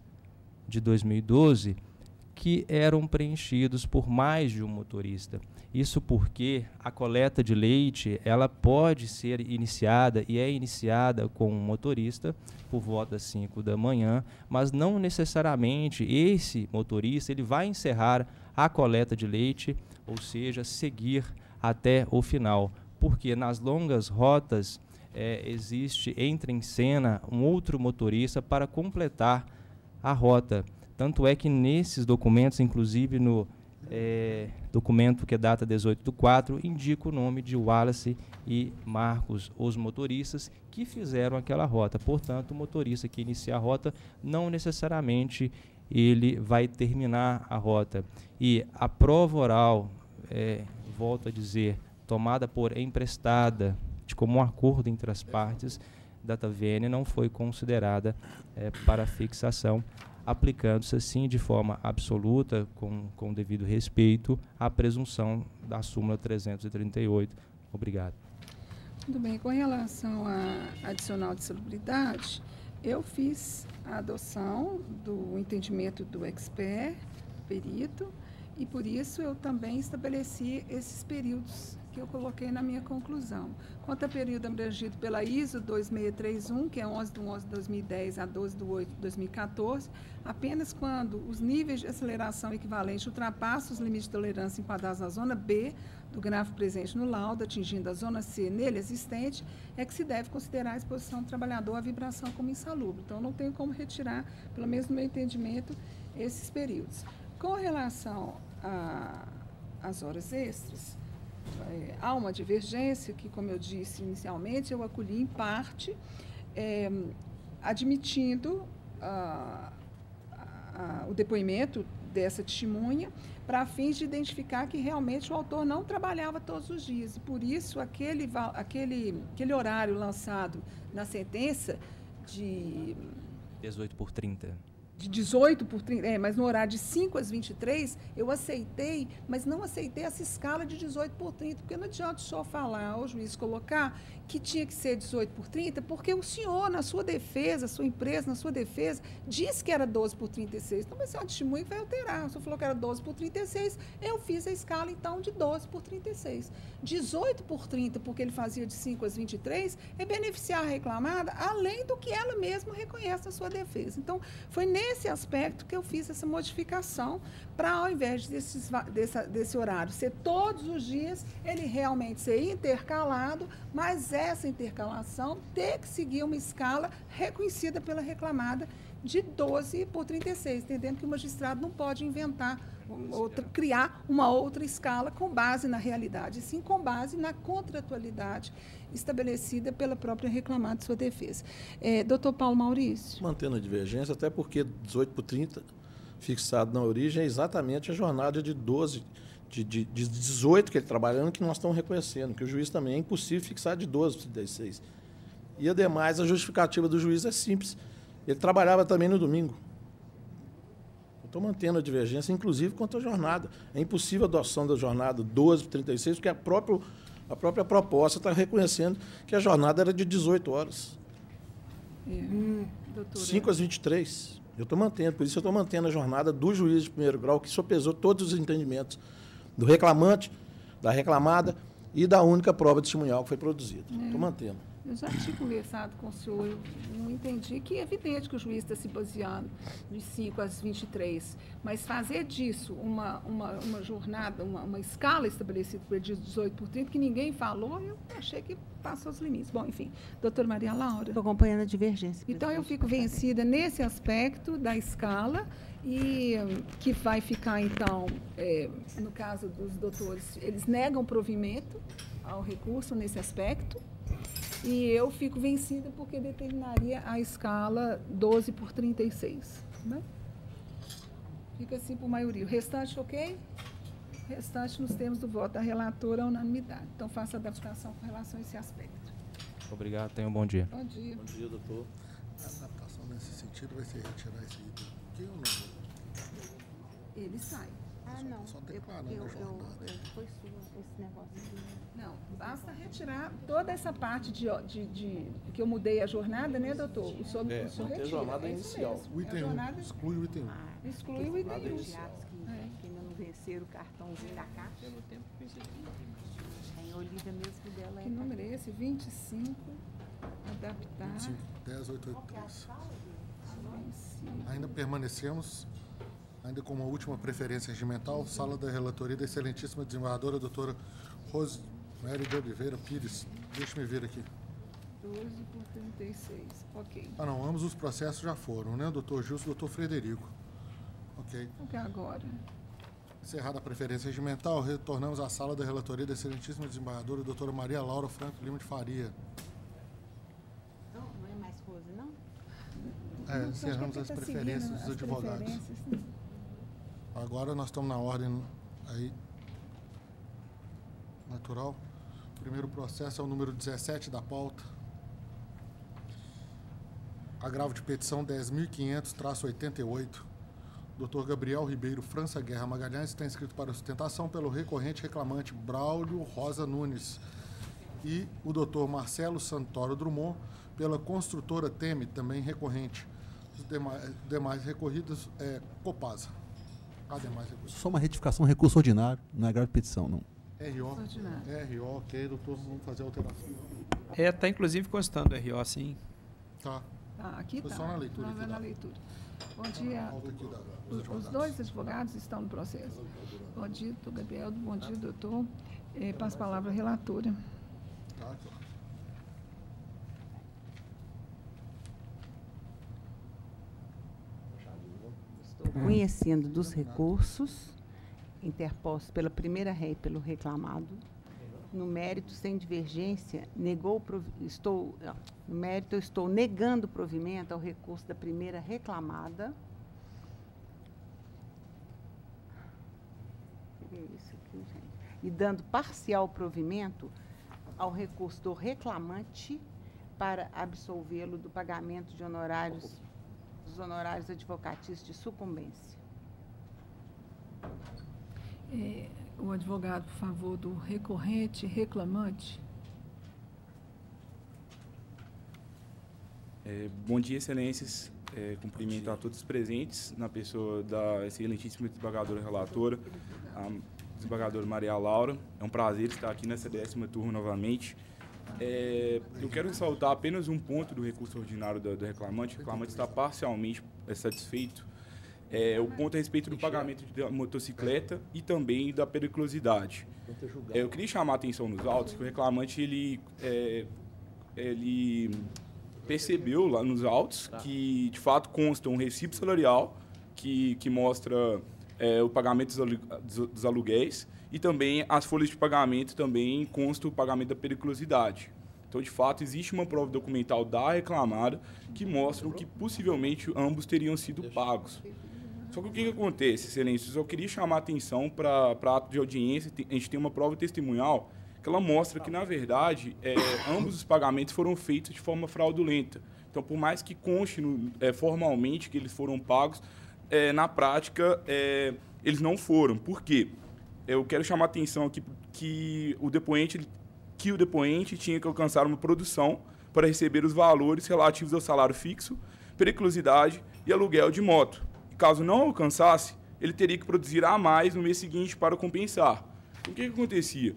de 2012, que eram preenchidos por mais de um motorista. Isso porque a coleta de leite, ela pode ser iniciada e é iniciada com um motorista por volta das 5 da manhã, mas não necessariamente esse motorista ele vai encerrar a coleta de leite, ou seja, seguir até o final, porque nas longas rotas entra em cena um outro motorista para completar a rota. Tanto é que nesses documentos, inclusive no documento que data 18/4, indica o nome de Wallace e Marcos, os motoristas que fizeram aquela rota. Portanto, o motorista que inicia a rota não necessariamente ele vai terminar a rota. E a prova oral, volto a dizer, tomada por emprestada, de comum acordo entre as partes, data vênia, não foi considerada para fixação, aplicando-se assim de forma absoluta, com devido respeito, à presunção da súmula 338. Obrigado. Muito bem. Com relação à adicional de salubridade, eu fiz a adoção do entendimento do expert, perito, e por isso eu também estabeleci esses períodos que eu coloquei na minha conclusão. Quanto a período abrangido pela ISO 2631, que é 11/11/2010 a 12/8/2014, apenas quando os níveis de aceleração equivalente ultrapassam os limites de tolerância enquadrados na zona B do gráfico presente no laudo, atingindo a zona C nele existente, é que se deve considerar a exposição do trabalhador à vibração como insalubre. Então, não tenho como retirar, pelo menos no meu entendimento, esses períodos. Com relação às horas extras, há uma divergência que, como eu disse inicialmente, eu acolhi em parte, admitindo o depoimento dessa testemunha para fins de identificar que realmente o autor não trabalhava todos os dias. E, por isso, aquele horário lançado na sentença de 18/30. De 18/30, mas no horário de 5 às 23, eu aceitei, mas não aceitei essa escala de 18/30, porque não adianta o senhor falar, o juiz colocar que tinha que ser 18/30, porque o senhor, na sua defesa, a sua empresa, na sua defesa, disse que era 12/36. Então, vai ser uma testemunha que vai alterar. O senhor falou que era 12/36, eu fiz a escala, então, de 12/36. 18/30, porque ele fazia de 5 às 23, é beneficiar a reclamada, além do que ela mesma reconhece na sua defesa. Então, foi nesse aspecto que eu fiz essa modificação, para, ao invés desse horário ser todos os dias, ele realmente ser intercalado, mas essa intercalação ter que seguir uma escala reconhecida pela reclamada de 12/36, entendendo que o magistrado não pode inventar, criar uma outra escala com base na realidade, sim com base na contratualidade estabelecida pela própria reclamada de sua defesa. Doutor Paulo Maurício. Mantendo a divergência, até porque 18/30, fixado na origem, é exatamente a jornada de 18 que ele trabalhando, que nós estamos reconhecendo, que o juiz também é impossível fixar de 12/36. E, ademais, a justificativa do juiz é simples. Ele trabalhava também no domingo. Estou mantendo a divergência, inclusive, quanto à jornada. É impossível a adoção da jornada 12/36, porque a própria proposta está reconhecendo que a jornada era de 18 horas. 5 às 23. Eu estou mantendo, por isso eu estou mantendo a jornada do juiz de primeiro grau, que sopesou todos os entendimentos do reclamante, da reclamada e da única prova testemunhal que foi produzida. Estou mantendo. Eu já tinha conversado com o senhor, eu não entendi que é evidente que o juiz está se baseando de 5 às 23, mas fazer disso uma jornada, uma escala estabelecida para o dia 18 por 30, que ninguém falou, eu achei que passou os limites. Bom, enfim, doutora Maria Laura. Estou acompanhando a divergência. Então, eu fico vencida nesse aspecto da escala e que vai ficar, então, no caso dos doutores, eles negam provimento ao recurso nesse aspecto. E eu fico vencida porque determinaria a escala 12 por 36. Né? Fica assim por maioria. O restante, ok? O restante, nos termos do voto da relatora, a unanimidade. Então, faço a adaptação com relação a esse aspecto. Obrigado, tenha um bom dia. Bom dia. Bom dia, doutor. A adaptação nesse sentido vai ser retirar esse item aqui ou não? Ele sai. Ah, não. Só declarando a jornada. Foi sua esse negócio aqui. Não, basta retirar toda essa parte de que eu mudei a jornada, né, doutor? O senhor Não tem retira, jornada isso inicial. mesmo. O item 1, exclui o item 1. Exclui o item 1. Que ainda não venceram o cartãozinho da caixa. Pelo tempo que fez aqui. Tem a Olivia mesmo que dela. Que número é esse? 25. Adaptar. 25, 10883. Ainda permanecemos, ainda com uma última preferência regimental, sala da relatoria da excelentíssima desembargadora doutora Rosemary de Oliveira Pires. Deixa-me ver aqui. 12 por 36, ok. Ah, não, ambos os processos já foram, né? Doutor Gilson e doutor Frederico. Ok. O que é agora? Encerrada a preferência regimental, retornamos à sala da relatoria da excelentíssima desembargadora doutora Maria Laura Franco Lima de Faria. Não é mais Rose, não? Encerramos as preferências dos advogados. Agora nós estamos na ordem aí natural. O primeiro processo é o número 17 da pauta. Agravo de petição 10.500-88. Dr. Gabriel Ribeiro França Guerra Magalhães está inscrito para sustentação pelo recorrente reclamante Braulio Rosa Nunes e o Dr. Marcelo Santoro Drummond pela construtora Teme, também recorrente. Os demais recorridos é Copasa. Só uma retificação, recurso ordinário, não é agravo de petição, não. RO, ok, doutor, vamos fazer a alteração. Está inclusive constando o RO, sim. Tá. Aqui está. Só na leitura. Na leitura. Bom dia. Os dois advogados estão no processo. Bom dia, doutor Gabriel. Bom dia, doutor. Passo a palavra à relatora. Tá, claro. Estou conhecendo dos recursos interpostos pela primeira ré e pelo reclamado. No mérito, sem divergência, no mérito, eu estou negando provimento ao recurso da primeira reclamada. E dando parcial provimento ao recurso do reclamante para absolvê-lo do pagamento de honorários, dos honorários advocatícios de sucumbência. O advogado, por favor, do recorrente reclamante. Bom dia, excelências. Cumprimento a todos os presentes, na pessoa da excelentíssima desembargadora relatora, a desembargadora Maria Laura. É um prazer estar aqui nessa 10ª turma novamente. Eu quero ressaltar apenas um ponto do recurso ordinário do reclamante. O reclamante está parcialmente satisfeito. O ponto a respeito do pagamento da motocicleta e também da periculosidade. Eu queria chamar a atenção nos autos que o reclamante ele percebeu lá nos autos que, de fato, consta um recibo salarial que mostra o pagamento dos aluguéis e também as folhas de pagamento também consta o pagamento da periculosidade. Então, de fato, existe uma prova documental da reclamada que mostra que possivelmente ambos teriam sido pagos. Só que o que acontece, excelências? Eu queria chamar a atenção para ato de audiência. A gente tem uma prova testemunhal que ela mostra que, na verdade, ambos os pagamentos foram feitos de forma fraudulenta. Então, por mais que conste formalmente que eles foram pagos, na prática, eles não foram. Por quê? Eu quero chamar a atenção aqui que o depoente tinha que alcançar uma produção para receber os valores relativos ao salário fixo, periculosidade e aluguel de moto. Caso não alcançasse, ele teria que produzir a mais no mês seguinte para compensar. O que acontecia?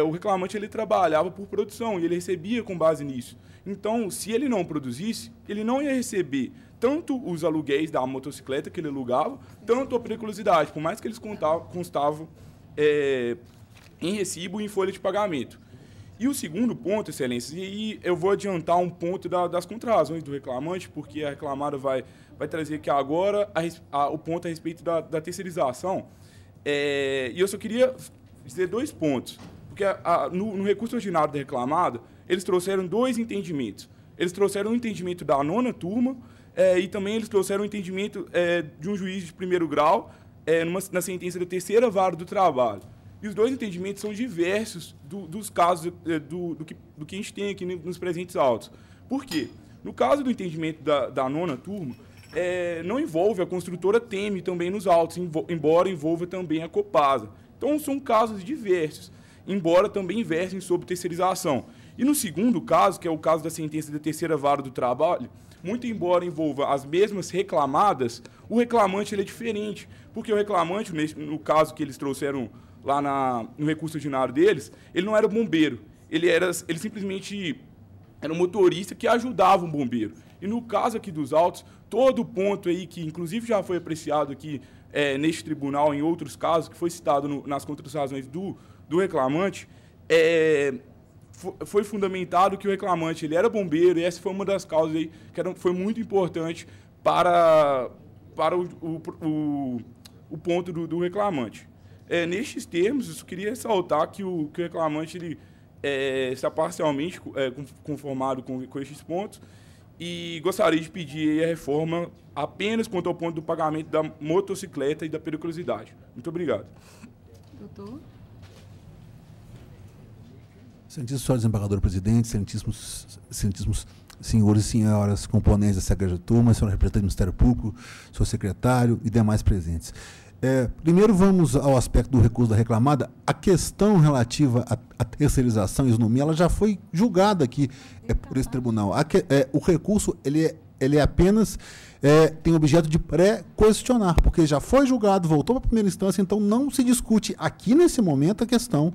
o reclamante ele trabalhava por produção e ele recebia com base nisso. Então, se ele não produzisse, ele não ia receber tanto os aluguéis da motocicleta que ele alugava, tanto a periculosidade, por mais que eles constavam em recibo e em folha de pagamento. E o segundo ponto, Excelência, e aí eu vou adiantar um ponto das contrarrazões do reclamante, porque a reclamada vai trazer aqui agora o ponto a respeito da terceirização. E eu só queria dizer 2 pontos. Porque no recurso ordinário da reclamada, eles trouxeram 2 entendimentos. Eles trouxeram um entendimento da 9ª turma e também eles trouxeram um entendimento de um juiz de 1º grau na sentença da 3ª vara do trabalho. E os 2 entendimentos são diversos dos casos do que a gente tem aqui nos presentes autos. Por quê? No caso do entendimento da 9ª turma, não envolve a construtora Teme também nos autos, embora envolva também a Copasa. Então, são casos diversos, embora também versem sobre terceirização. E no segundo caso, que é o caso da sentença da 3ª vara do trabalho, muito embora envolva as mesmas reclamadas, o reclamante ele é diferente, porque o reclamante, no caso que eles trouxeram lá no recurso ordinário deles, ele não era bombeiro, ele simplesmente era um motorista que ajudava um bombeiro. E no caso aqui dos autos, todo ponto aí que inclusive já foi apreciado aqui neste tribunal, em outros casos, que foi citado nas contrarrazões do reclamante, foi fundamentado que o reclamante ele era bombeiro, e essa foi uma das causas aí que foi muito importante para o ponto do reclamante. Nestes termos, eu só queria ressaltar que o reclamante ele, está parcialmente conformado com estes pontos e gostaria de pedir a reforma apenas quanto ao ponto do pagamento da motocicleta e da periculosidade. Muito obrigado. Doutor. Excelentíssimo senhor desembargador presidente, excelentíssimos senhores e senhoras componentes da Secretaria de Turma, senhor representante do Ministério Público, senhor secretário e demais presentes. Primeiro vamos ao aspecto do recurso da reclamada. A questão relativa à terceirização e isonomia, ela já foi julgada aqui por esse tribunal. O recurso ele é apenas tem objeto de pré-questionar, porque já foi julgado, voltou para a primeira instância, então não se discute aqui nesse momento a questão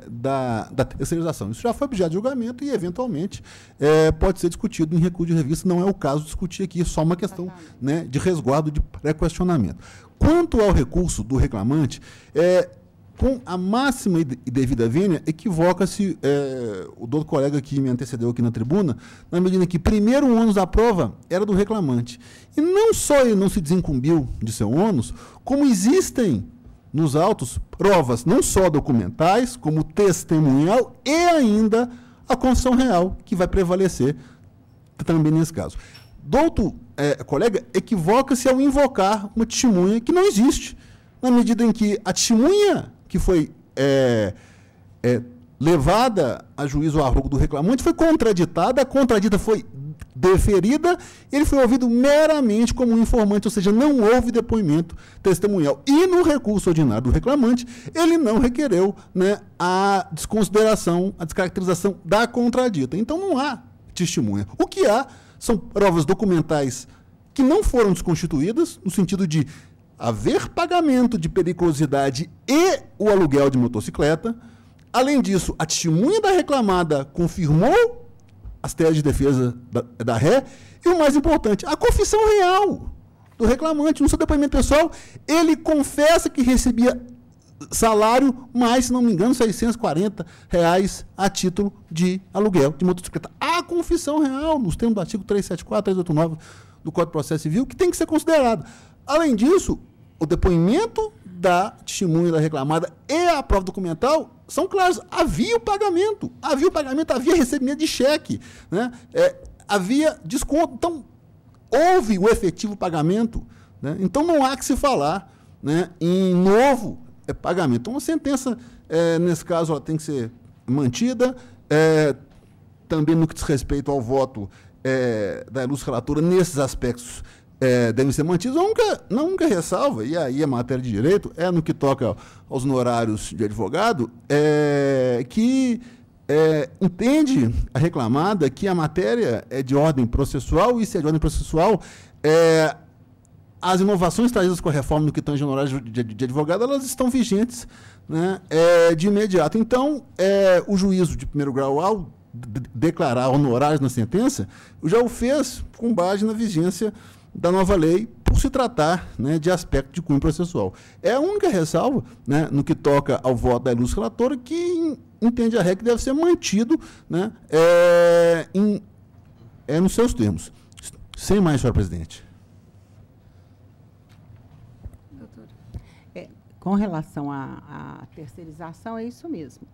da terceirização. Isso já foi objeto de julgamento e, eventualmente, pode ser discutido em recurso de revista. Não é o caso de discutir aqui, é só uma questão de resguardo de pré-questionamento. Quanto ao recurso do reclamante, com a máxima e devida vênia, equivoca-se o doutor colega que me antecedeu aqui na tribuna, na medida que primeiro o ônus da prova era do reclamante. E não só ele não se desincumbiu de seu ônus, como existem nos autos provas não só documentais, como testemunhal e ainda a confissão real, que vai prevalecer também nesse caso. Doutor colega equivoca-se ao invocar uma testemunha que não existe, na medida em que a testemunha que foi levada a juízo ao arrogo do reclamante foi contraditada, a contradita foi deferida, ele foi ouvido meramente como um informante, ou seja, não houve depoimento testemunhal. E no recurso ordinário do reclamante, ele não requereu a desconsideração, a descaracterização da contradita. Então não há testemunha. O que há são provas documentais que não foram desconstituídas, no sentido de haver pagamento de periculosidade e o aluguel de motocicleta. Além disso, a testemunha da reclamada confirmou as teses de defesa da ré e, o mais importante, a confissão real do reclamante. No seu depoimento pessoal, ele confessa que recebia salário, mais, se não me engano, R$640 a título de aluguel de motocicleta. A confissão real, nos termos do artigo 374, 389 do Código de Processo Civil, que tem que ser considerado. Além disso, o depoimento da testemunha da reclamada e a prova documental são claros. Havia o pagamento, havia recebimento de cheque, havia desconto. Então, houve o efetivo pagamento. Então, não há que se falar em novo pagamento. Então, a sentença, nesse caso, ela tem que ser mantida. Também no que diz respeito ao voto da ilustre relatora, nesses aspectos devem ser mantidos. A única ressalva, e aí a matéria de direito, no que toca aos honorários de advogado, que entende a reclamada que a matéria é de ordem processual, e se é de ordem processual, as inovações trazidas com a reforma no que tange honorários de advogado, elas estão vigentes, né, de imediato. Então, o juízo de primeiro grau, ao declarar honorários na sentença, já o fez com base na vigência da nova lei, por se tratar, né, de aspecto de cunho processual. É a única ressalva, né, no que toca ao voto da ilustre relatora, que entende a regra que deve ser mantido, né, nos seus termos. Sem mais, senhora presidente. Com relação à terceirização, é isso mesmo.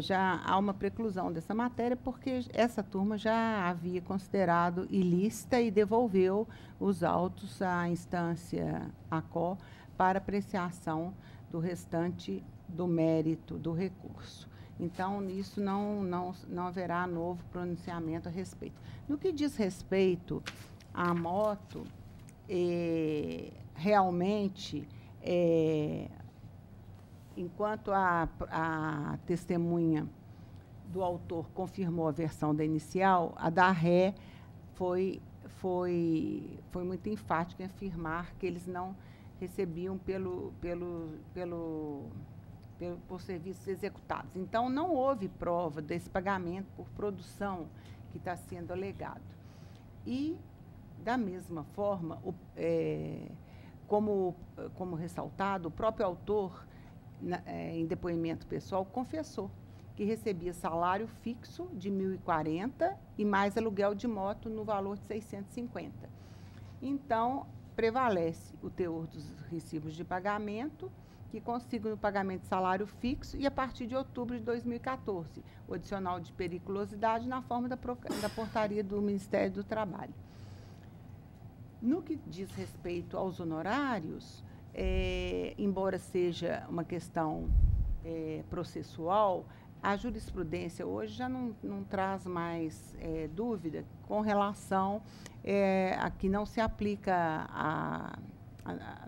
Já há uma preclusão dessa matéria, porque essa turma já havia considerado ilícita e devolveu os autos à instância ACO para apreciação do restante do mérito do recurso. Então, nisso não haverá novo pronunciamento a respeito. No que diz respeito à moto, realmente... enquanto a testemunha do autor confirmou a versão da inicial, a da ré foi muito enfática em afirmar que eles não recebiam por serviços executados. Então, não houve prova desse pagamento por produção que está sendo alegado. E, da mesma forma, como ressaltado, o próprio autor, em depoimento pessoal, confessou que recebia salário fixo de R$ 1.040 e mais aluguel de moto no valor de R$ 650. Então, prevalece o teor dos recibos de pagamento, que consignam o pagamento de salário fixo, e a partir de outubro de 2014, o adicional de periculosidade na forma da portaria do Ministério do Trabalho. No que diz respeito aos honorários, embora seja uma questão processual, a jurisprudência hoje já não traz mais dúvida com relação a que não se aplica a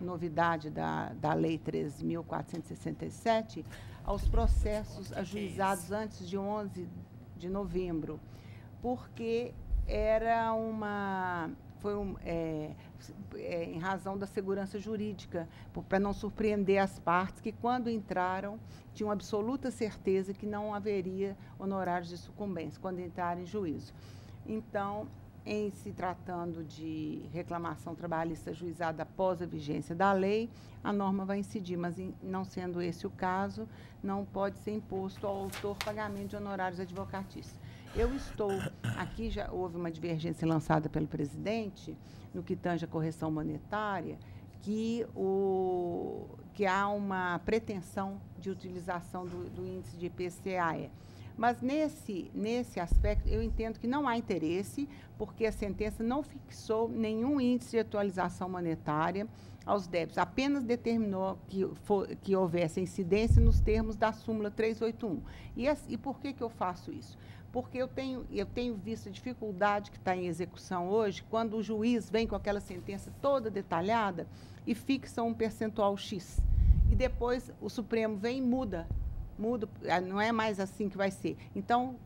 novidade da Lei 3.467 aos processos ajuizados antes de 11 de novembro, porque era em razão da segurança jurídica, para não surpreender as partes que, quando entraram, tinham absoluta certeza que não haveria honorários de sucumbência, quando entrarem em juízo. Então, em se tratando de reclamação trabalhista ajuizada após a vigência da lei, a norma vai incidir, mas, não sendo esse o caso, não pode ser imposto ao autor pagamento de honorários advocatícios. Eu estou, aqui já houve uma divergência lançada pelo presidente, no que tange a correção monetária, que há uma pretensão de utilização do índice de IPCA. Mas, nesse aspecto, eu entendo que não há interesse, porque a sentença não fixou nenhum índice de atualização monetária aos débitos, apenas determinou que houvesse incidência nos termos da súmula 381. E por que eu faço isso? Porque eu tenho visto a dificuldade que está em execução hoje, quando o juiz vem com aquela sentença toda detalhada e fixa um percentual X. E depois o Supremo vem e muda, não é mais assim que vai ser. Então,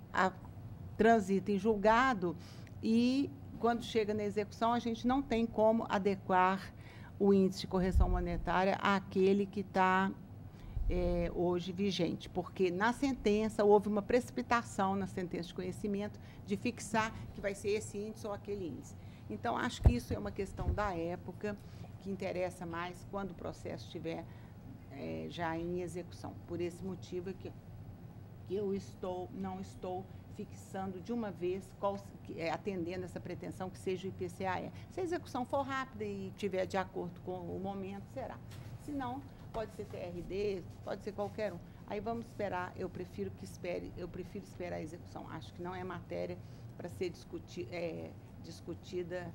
transita em julgado e, quando chega na execução, a gente não tem como adequar o índice de correção monetária àquele que está hoje vigente, porque na sentença houve uma precipitação na sentença de conhecimento de fixar que vai ser esse índice ou aquele índice. Então, acho que isso é uma questão da época, que interessa mais quando o processo estiver já em execução. Por esse motivo é que eu não estou fixando de uma vez, atendendo essa pretensão que seja o IPCA. Se a execução for rápida e estiver de acordo com o momento, será. Se não, pode ser TRD, pode ser qualquer um. Aí vamos esperar, eu prefiro esperar a execução. Acho que não é matéria para ser discutida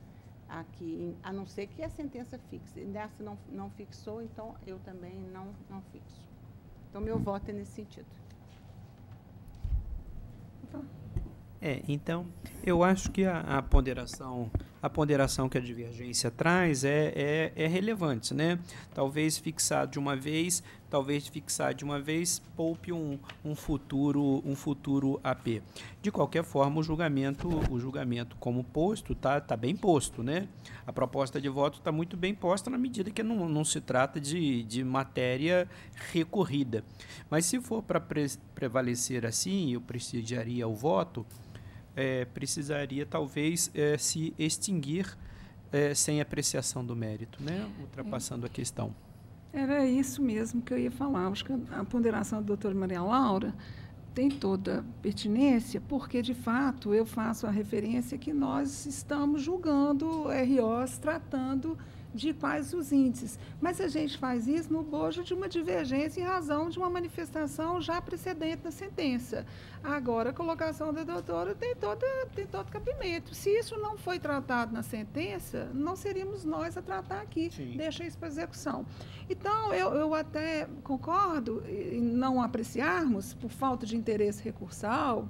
aqui, a não ser que a sentença fixe. Nessa não fixou, então eu também não fixo. Então, meu voto é nesse sentido. Então, eu acho que a ponderação a ponderação que a divergência traz é relevante, né? Talvez fixar de uma vez, poupe um futuro AP. De qualquer forma, o julgamento como posto tá bem posto, né? A proposta de voto está muito bem posta na medida que não se trata de matéria recorrida. Mas se for para prevalecer assim, eu prestigiaria o voto, precisaria talvez se extinguir sem apreciação do mérito, né? Ultrapassando a questão. Era isso mesmo que eu ia falar. Acho que a ponderação da doutora Maria Laura tem toda pertinência, porque, de fato, eu faço a referência que nós estamos julgando ROs, tratando de quais os índices. Mas a gente faz isso no bojo de uma divergência em razão de uma manifestação já precedente na sentença. Agora, a colocação da doutora tem todo cabimento. Se isso não foi tratado na sentença, não seríamos nós a tratar aqui. Sim. Deixa isso para execução. Então, eu até concordo em não apreciarmos por falta de interesse recursal,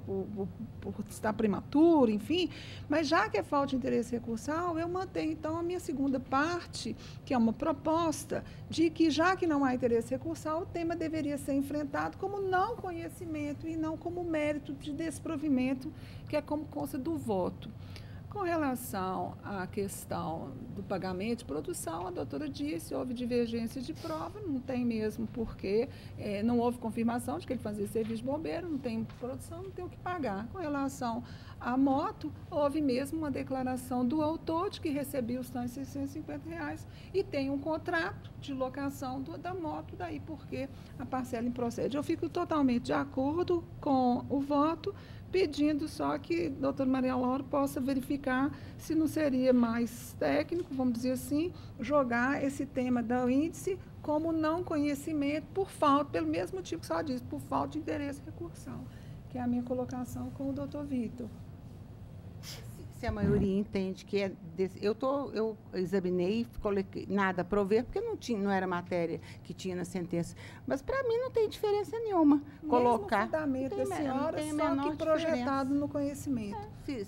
por estar prematuro, enfim, mas já que é falta de interesse recursal, eu mantenho, então, a minha segunda parte, que é uma proposta de que, já que não há interesse recursal, o tema deveria ser enfrentado como não conhecimento e não como mérito de desprovimento, que é como consta do voto. Com relação à questão do pagamento de produção, a doutora disse, houve divergência de prova, não tem mesmo porquê, não houve confirmação de que ele fazia serviço de bombeiro, não tem produção, não tem o que pagar. Com relação à moto, houve mesmo uma declaração do autor de que recebia os tais R$650 e tem um contrato de locação da moto, daí porque a parcela improcede. Eu fico totalmente de acordo com o voto, pedindo só que a doutora Maria Laura possa verificar se não seria mais técnico, vamos dizer assim, jogar esse tema do índice como não conhecimento pelo mesmo motivo que só diz, por falta de interesse recursal, que é a minha colocação com o doutor Vitor. Se a maioria entende que é eu examinei, coloquei nada a prover, porque não era matéria que tinha na sentença. Mas, para mim, não tem diferença nenhuma. Colocar. O fundamento da senhora, só que projetado no conhecimento.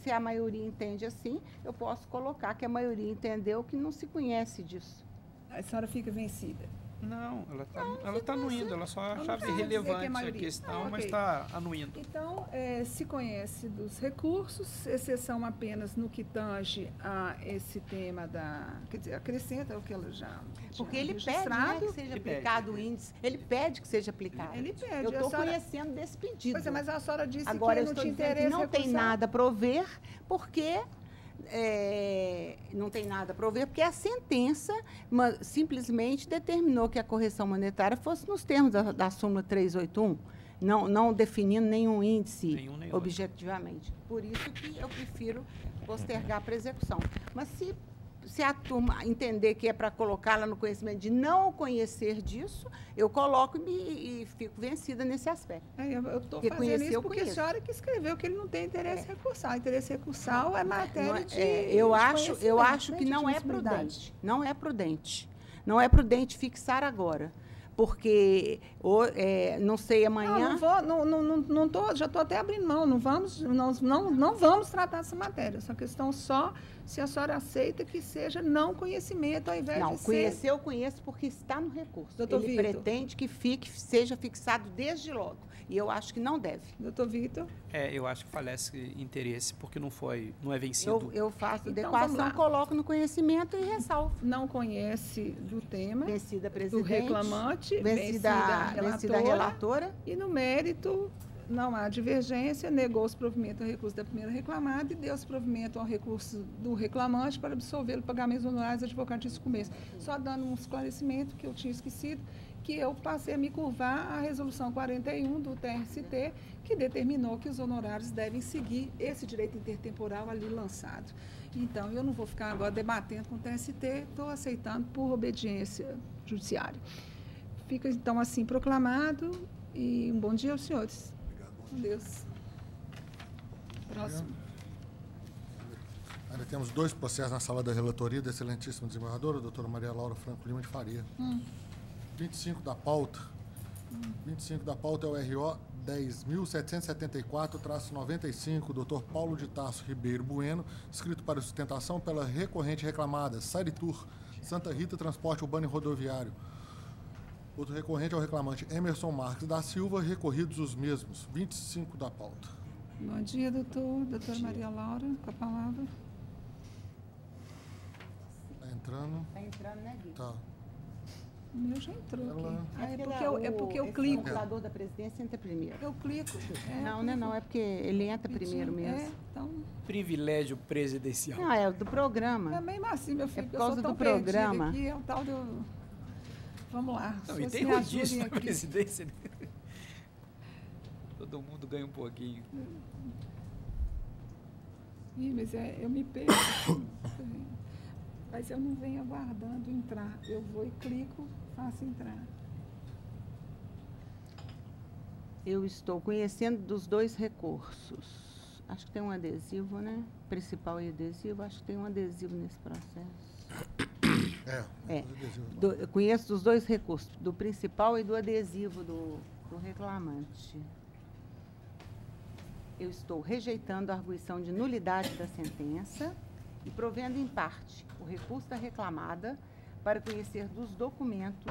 Se a maioria entende assim, eu posso colocar que a maioria entendeu que não se conhece disso. A senhora fica vencida. Não, ela está anuindo, ela só achava irrelevante a questão, mas está anuindo. Então, se conhece dos recursos, exceção apenas no que tange a esse tema quer dizer, acrescenta o que ela já porque ele pede, né, que seja aplicado o índice, ele pede que seja aplicado. Ele pede. Eu estou conhecendo desse pedido. Pois é, mas a senhora disse agora, que não tinha interesse recursal. Não tem nada a prover, porque... não tem nada a prover, porque a sentença simplesmente determinou que a correção monetária fosse nos termos da súmula 381, não definindo nenhum índice objetivamente. Por isso que eu prefiro postergar para execução. Mas se a turma entender que é para colocá-la no conhecimento de não conhecer disso, eu coloco e fico vencida nesse aspecto. Eu estou fazendo isso porque a senhora que escreveu que ele não tem interesse recursal. Interesse recursal é matéria de eu acho que não é prudente. Não é prudente. Não é prudente fixar agora. Porque, não sei, amanhã... Já estou até abrindo mão, não vamos tratar essa matéria. Essa questão só se a senhora aceita que seja não conhecimento, ao invés de conhecer, eu conheço porque está no recurso. Doutor Vitor, pretende que seja fixado desde logo. E eu acho que não deve. Doutor Vitor? Eu acho que falece interesse, porque não é vencido. Eu faço adequação, coloco no conhecimento e ressalvo. Não conhece do tema. Vencida presidente. Do reclamante. Vencida a relatora. E no mérito, não há divergência, negou-se provimento ao recurso da primeira reclamada e deu-se provimento ao recurso do reclamante para absolver o pagamento dos honorários advocatícios com mês. Só dando um esclarecimento que eu tinha esquecido, que eu passei a me curvar à resolução 41 do TRST, que determinou que os honorários devem seguir esse direito intertemporal ali lançado. Então, eu não vou ficar agora debatendo com o TST, estou aceitando por obediência judiciária. Fica, então, assim proclamado e um bom dia aos senhores. Com Deus. Próximo. Ainda temos 2 processos na sala da relatoria da excelentíssima desembargadora, a doutora Maria Laura Franco Lima de Faria. 25 da pauta. 25 da pauta é o RO 10.774-95, Dr. Paulo de Tarso Ribeiro Bueno, escrito para sustentação pela recorrente reclamada, Saritur, Santa Rita Transporte Urbano e Rodoviário. Outro recorrente é o reclamante Emerson Marques da Silva, recorridos os mesmos, 25 da pauta. Bom dia, doutor. Doutora Maria Laura, com a palavra. Está entrando. Está entrando, né, Gui? Tá. O meu já entrou aqui. É porque eu clico. O computador da presidência entra primeiro. Eu clico. Não, é porque ele entra primeiro mesmo. Então... Privilégio presidencial. Não, é o do programa. É mesmo assim, meu filho. É por causa do programa. Aqui, é o tal do... Vamos lá. Não, e tem rodízio na presidência. Todo mundo ganha um pouquinho. Ih, mas eu me perco. Mas eu não venho aguardando entrar. Eu vou e clico, faço entrar. Eu estou conhecendo dos dois recursos. Acho que tem um adesivo, né? Principal e adesivo. Acho que tem um adesivo nesse processo. Eu conheço dos dois recursos, do principal e do adesivo do reclamante. Eu estou rejeitando a arguição de nulidade da sentença e provendo em parte o recurso da reclamada para conhecer dos documentos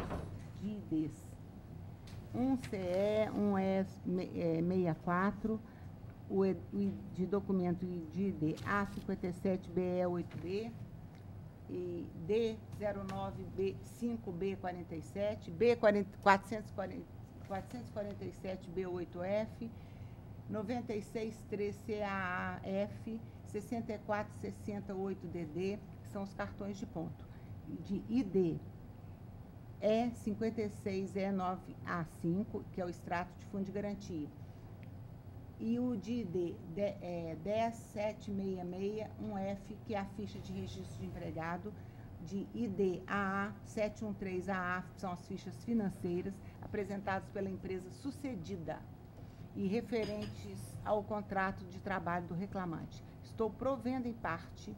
de IDs. Um CE, um E64, o de documento de ID A57BE8B, e D09B5B47, B447B8F, 963CAAF, 6468DD, que são os cartões de ponto. De ID E56E9A5, que é o extrato de fundo de garantia. E o de ID 10766-1F, que é a ficha de registro de empregado, de ID AA713AA, que são as fichas financeiras apresentadas pela empresa sucedida e referentes ao contrato de trabalho do reclamante. Estou provendo em parte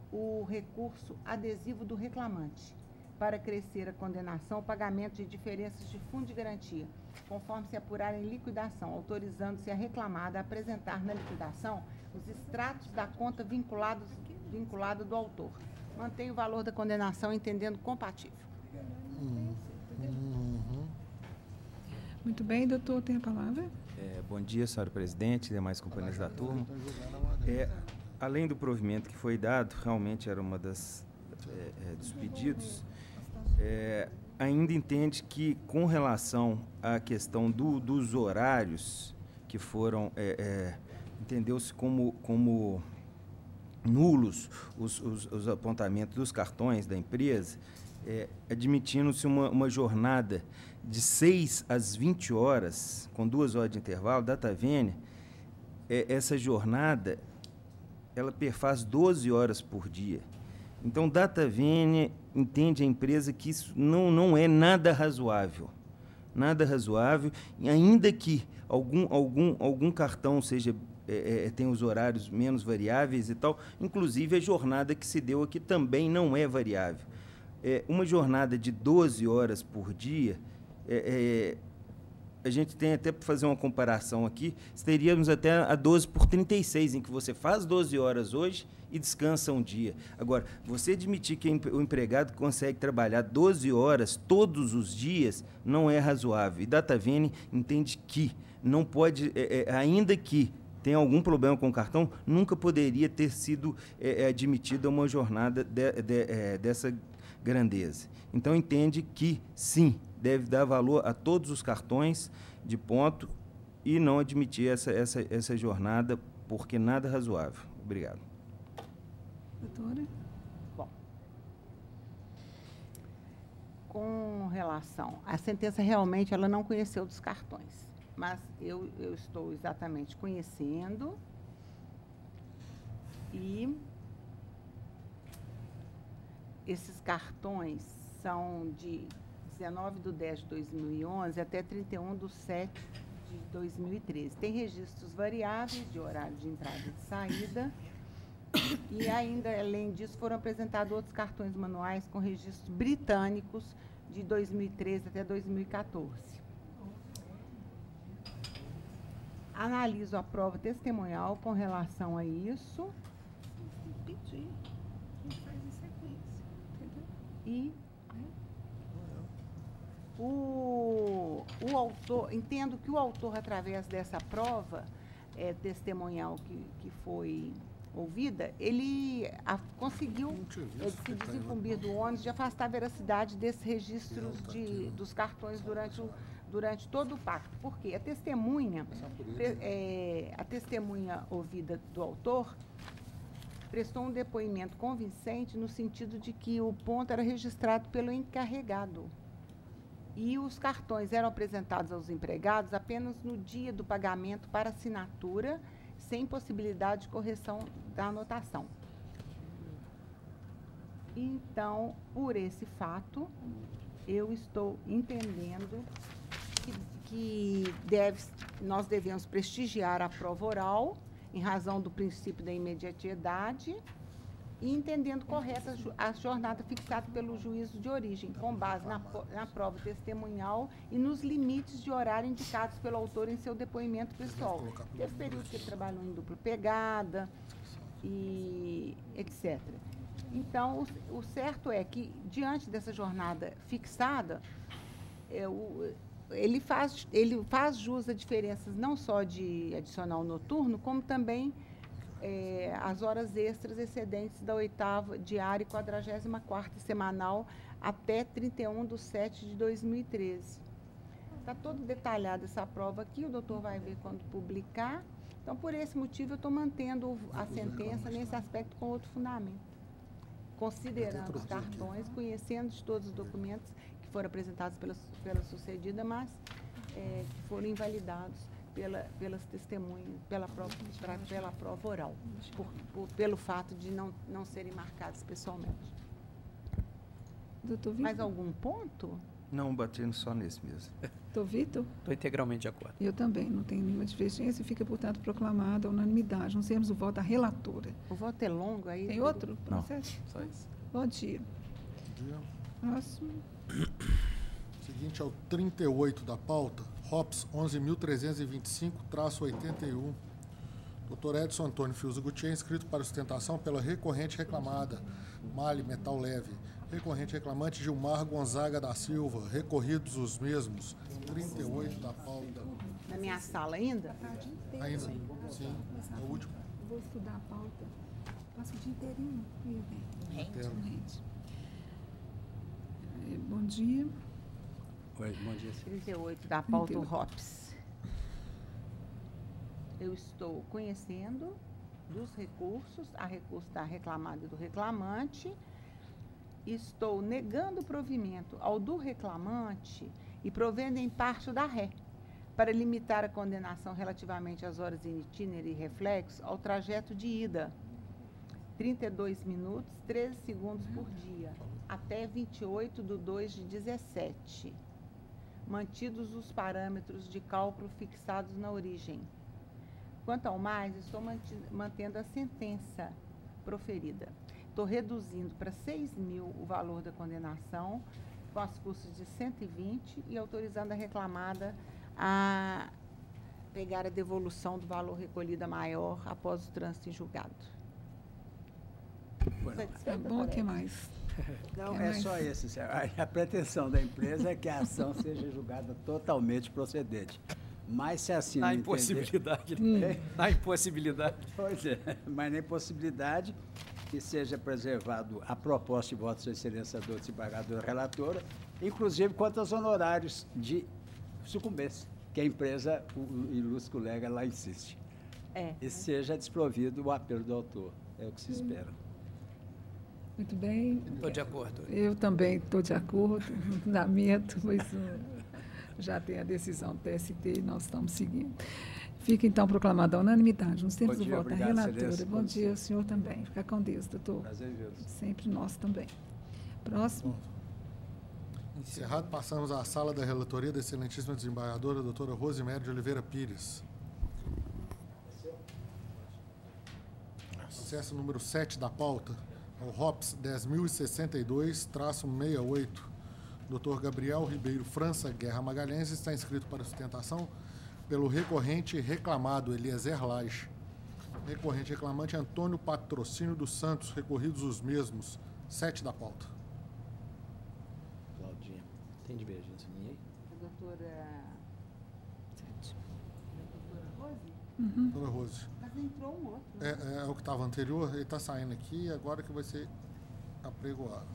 o recurso adesivo do reclamante para crescer a condenação ao pagamento de diferenças de fundo de garantia, conforme se apurar em liquidação, autorizando-se a reclamada a apresentar na liquidação os extratos da conta vinculada do autor. Mantém o valor da condenação entendendo compatível. Muito bem, doutor, tem a palavra. Bom dia, senhora presidente e demais companheiros da turma. Além do provimento que foi dado, realmente era uma dos pedidos, ainda entende que, com relação à questão dos horários que foram, entendeu-se como nulos os apontamentos dos cartões da empresa, admitindo-se uma jornada de 6 às 20 horas, com 2 horas de intervalo, data vênia, essa jornada, ela perfaz 12 horas por dia. Então, data vênia entende a empresa que isso não é nada razoável. Nada razoável, ainda que algum cartão seja tem os horários menos variáveis e tal, inclusive a jornada que se deu aqui também não é variável. Uma jornada de 12 horas por dia, a gente tem até para fazer uma comparação aqui, teríamos até a 12 por 36, em que você faz 12 horas hoje e descansa um dia. Agora, você admitir que o empregado consegue trabalhar 12 horas todos os dias não é razoável. E Data Vênia entende que não pode, ainda que tenha algum problema com o cartão, nunca poderia ter sido admitida uma jornada dessa grandeza. Então, entende que, sim, deve dar valor a todos os cartões de ponto e não admitir essa jornada, porque nada é razoável. Obrigado. Doutora? Bom, com relação... A sentença realmente ela não conheceu dos cartões, mas eu estou exatamente conhecendo e esses cartões são de 19/10/2011 até 31/7/2013. Tem registros variáveis de horário de entrada e de saída. E ainda, além disso, foram apresentados outros cartões manuais com registros britânicos de 2013 até 2014. Analiso a prova testemunhal com relação a isso. Pedir. A gente faz em sequência, entendeu? E o autor, entendo que o autor, através dessa prova testemunhal que foi ouvida, ele conseguiu se desincumbir do ônus de afastar a veracidade desses registros dos cartões durante todo o pacto. Por quê? A testemunha ouvida do autor prestou um depoimento convincente no sentido de que o ponto era registrado pelo encarregado. E os cartões eram apresentados aos empregados apenas no dia do pagamento para assinatura, sem possibilidade de correção da anotação. Então, por esse fato, eu estou entendendo que nós devemos prestigiar a prova oral, em razão do princípio da imediatidade, e entendendo correta a jornada fixada pelo juízo de origem, com base na prova testemunhal e nos limites de horário indicados pelo autor em seu depoimento pessoal. Teve período que ele trabalhou em dupla pegada, e etc. Então, o certo é que, diante dessa jornada fixada, ele faz jus a diferenças não só de adicional noturno, como também as horas extras excedentes da 8ª diária e 44ª semanal até 31/7/2013. Está todo detalhado essa prova aqui, o doutor vai ver quando publicar. Então, por esse motivo, eu estou mantendo a sentença nesse aspecto com outro fundamento, considerando os cartões, conhecendo de todos os documentos que foram apresentados pela sucedida, mas que foram invalidados pelas testemunhas, pela prova oral, pelo fato de não serem marcados pessoalmente. Doutor Vitor? Mais algum ponto? Não, batendo só nesse mesmo. Doutor Vitor? Estou integralmente de acordo. Eu também, não tenho nenhuma divergência e fica, portanto, proclamada a unanimidade. Nós temos o voto da relatora. O voto é longo aí? Tem outro Não, processo? só isso. Bom dia. Bom dia. Próximo. Seguinte é o 38 da pauta, ROPS 11.325-81. Dr. Edson Antônio Fiuza Gutierrez, inscrito para sustentação pela recorrente reclamada, Mali Metal Leve. Recorrente reclamante Gilmar Gonzaga da Silva. Recorridos os mesmos. 38 da pauta. Na minha sala ainda? Ainda? Sim, é o último. Vou estudar a pauta. Passa o dia inteirinho. Rende. Bom dia. Oi, bom dia. 38 da pauta, o ROPS. Eu estou conhecendo dos recursos, a recurso da reclamada e do reclamante. Estou negando o provimento ao do reclamante e provendo em parte o da ré, para limitar a condenação relativamente às horas in itinere e reflexo ao trajeto de ida, 32 minutos, 13 segundos por dia, até 28/2/17, mantidos os parâmetros de cálculo fixados na origem. Quanto ao mais, estou mantendo a sentença proferida. Estou reduzindo para 6.000 o valor da condenação, com as custas de 120, e autorizando a reclamada a pegar a devolução do valor recolhido a maior após o trânsito em julgado. É bom, o que mais? Não, é só isso. A pretensão da empresa é que a ação seja julgada totalmente procedente. Mas se assim na impossibilidade. Na impossibilidade. Pois é, mas na impossibilidade que seja preservado a proposta de voto de Sua Excelência do desembargador relatora, inclusive quanto aos honorários de sucumbência, que a empresa, o ilustre colega, lá insiste. E seja desprovido o apelo do autor. É o que se espera. Muito bem. Estou de acordo. Eu também estou de acordo. Fundamento, pois já tem a decisão do TST e nós estamos seguindo. Fica, então, proclamada a unanimidade. Nós temos o voto da relatora. Bom dia, senhor também. Fica com Deus, doutor. Prazer em vê-lo. Sempre nós também. Próximo. Encerrado, passamos à sala da relatoria da excelentíssima desembargadora, doutora Rosiméria de Oliveira Pires. Processo número 7 da pauta, o ROPS 10.062-68. Dr. Gabriel Ribeiro França Guerra Magalhães está inscrito para sustentação pelo recorrente reclamado Eliezer Lage. Recorrente reclamante Antônio Patrocínio dos Santos, recorridos os mesmos. 7 da pauta. Claudinha, tem divergência minha aí? A doutora... Doutora Rose. Mas entrou um outro. É o que estava anterior, ele está saindo aqui, agora que vai ser apregoado.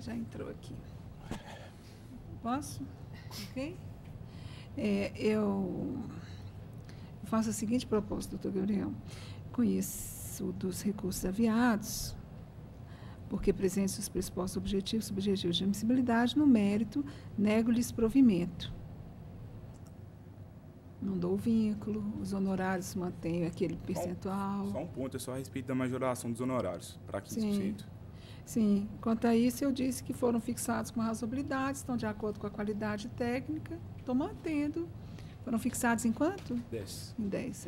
Já entrou aqui. Posso? Ok? Eu faço a seguinte proposta, doutor Gabriel. Conheço dos recursos aviados, porque presentes os pressupostos objetivos, subjetivos de admissibilidade, no mérito, nego-lhes provimento. Não dou o vínculo, os honorários mantêm aquele percentual. Só um ponto, é só a respeito da majoração dos honorários, para 15%. Sim. Sim, quanto a isso, eu disse que foram fixados com razoabilidade, estão de acordo com a qualidade técnica, estou mantendo. Foram fixados em quanto? 10. Em 10,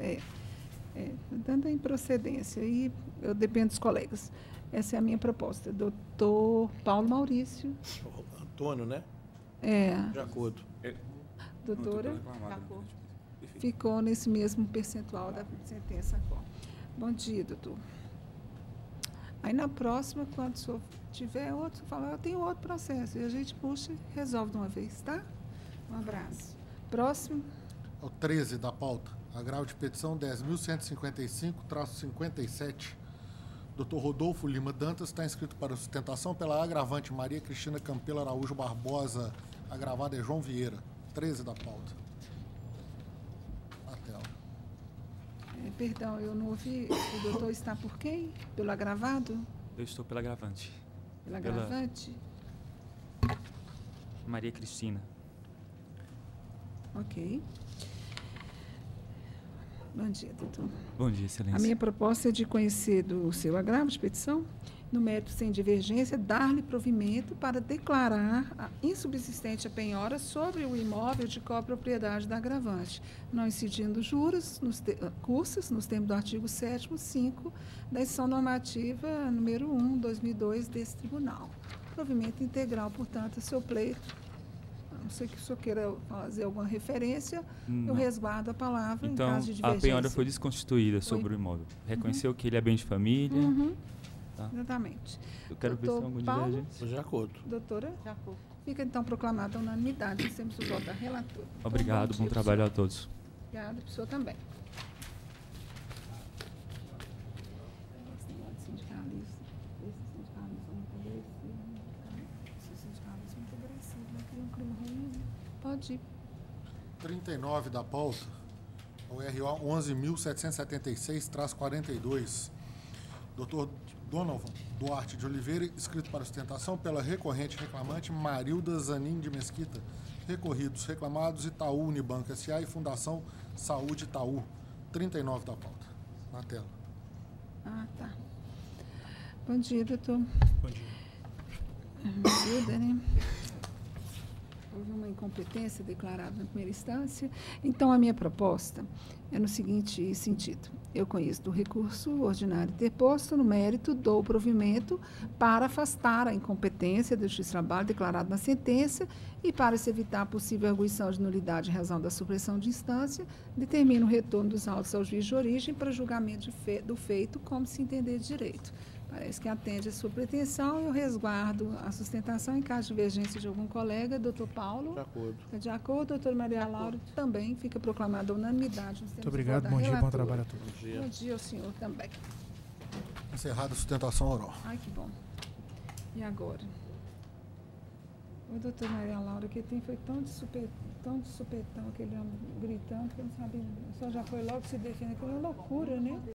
dando a improcedência, aí eu dependo dos colegas. Essa é a minha proposta. Doutor Paulo Maurício. Antônio, né? De acordo. Doutora, ficou nesse mesmo percentual da sentença. Bom dia, doutor. Aí na próxima, quando o senhor tiver outro, você fala, eu tenho outro processo. E a gente puxa e resolve de uma vez, tá? Um abraço. Próximo. O 13 da pauta. Agravo de petição 10.155-57. Dr. Rodolfo Lima Dantas está inscrito para sustentação pela agravante Maria Cristina Campelo Araújo Barbosa. Agravada é João Vieira. 13 da pauta. Na tela. Perdão, eu não ouvi. O doutor está por quem? Pelo agravado? Eu estou pela agravante. Pela agravante? Maria Cristina. Ok. Bom dia, doutor. Bom dia, excelência. A minha proposta é de conhecer do seu agravo de petição, no mérito sem divergência, dar-lhe provimento para declarar a insubsistente a penhora sobre o imóvel de copropriedade da agravante, não incidindo juros custas nos termos do artigo 7º, 5 da edição normativa número 1/2002 desse tribunal. Provimento integral, portanto, a seu pleito. A não ser que o senhor queira fazer alguma referência, eu resguardo a palavra então, em caso de divergência. A penhora foi desconstituída sobre o imóvel. Reconheceu que ele é bem de família. Tá? Exatamente. Eu quero ver se tem alguma divergência. De acordo. Doutora? De acordo. Fica então proclamada a unanimidade. Nós temos o voto da relatora. Obrigado, bom trabalho a todos. Obrigada, para o senhor também. Pode ir. 39 da pauta, o RO 11.776-42. Dr. Donovan Duarte de Oliveira, inscrito para sustentação pela recorrente reclamante Marilda Zanin de Mesquita, recorridos reclamados Itaú Unibanco S.A. e Fundação Saúde Itaú. 39 da pauta. Na tela. Ah, tá. Bom dia, doutor. Bom dia. Ajuda, né? Houve uma incompetência declarada na primeira instância. Então, a minha proposta é no seguinte sentido. Eu conheço do recurso ordinário interposto no mérito do provimento para afastar a incompetência do juiz de trabalho declarado na sentença e, para se evitar a possível arguição de nulidade em razão da supressão de instância, determino o retorno dos autos ao juiz de origem para julgamento do feito como se entender de direito. Parece que atende a sua pretensão. Eu resguardo a sustentação em caso de divergência de algum colega. Doutor Paulo? De acordo. Está de acordo. Doutora Maria Laura? Também fica proclamada a unanimidade. Muito obrigado. Bom dia, bom trabalho a todos. Bom dia ao senhor também. Encerrada a sustentação oral. Ai, que bom. E agora? O doutor Maria Laura, que foi tão de supetão, aquele homem gritando, que eu não sabia. Só já foi logo se defender. Aquilo é loucura, né?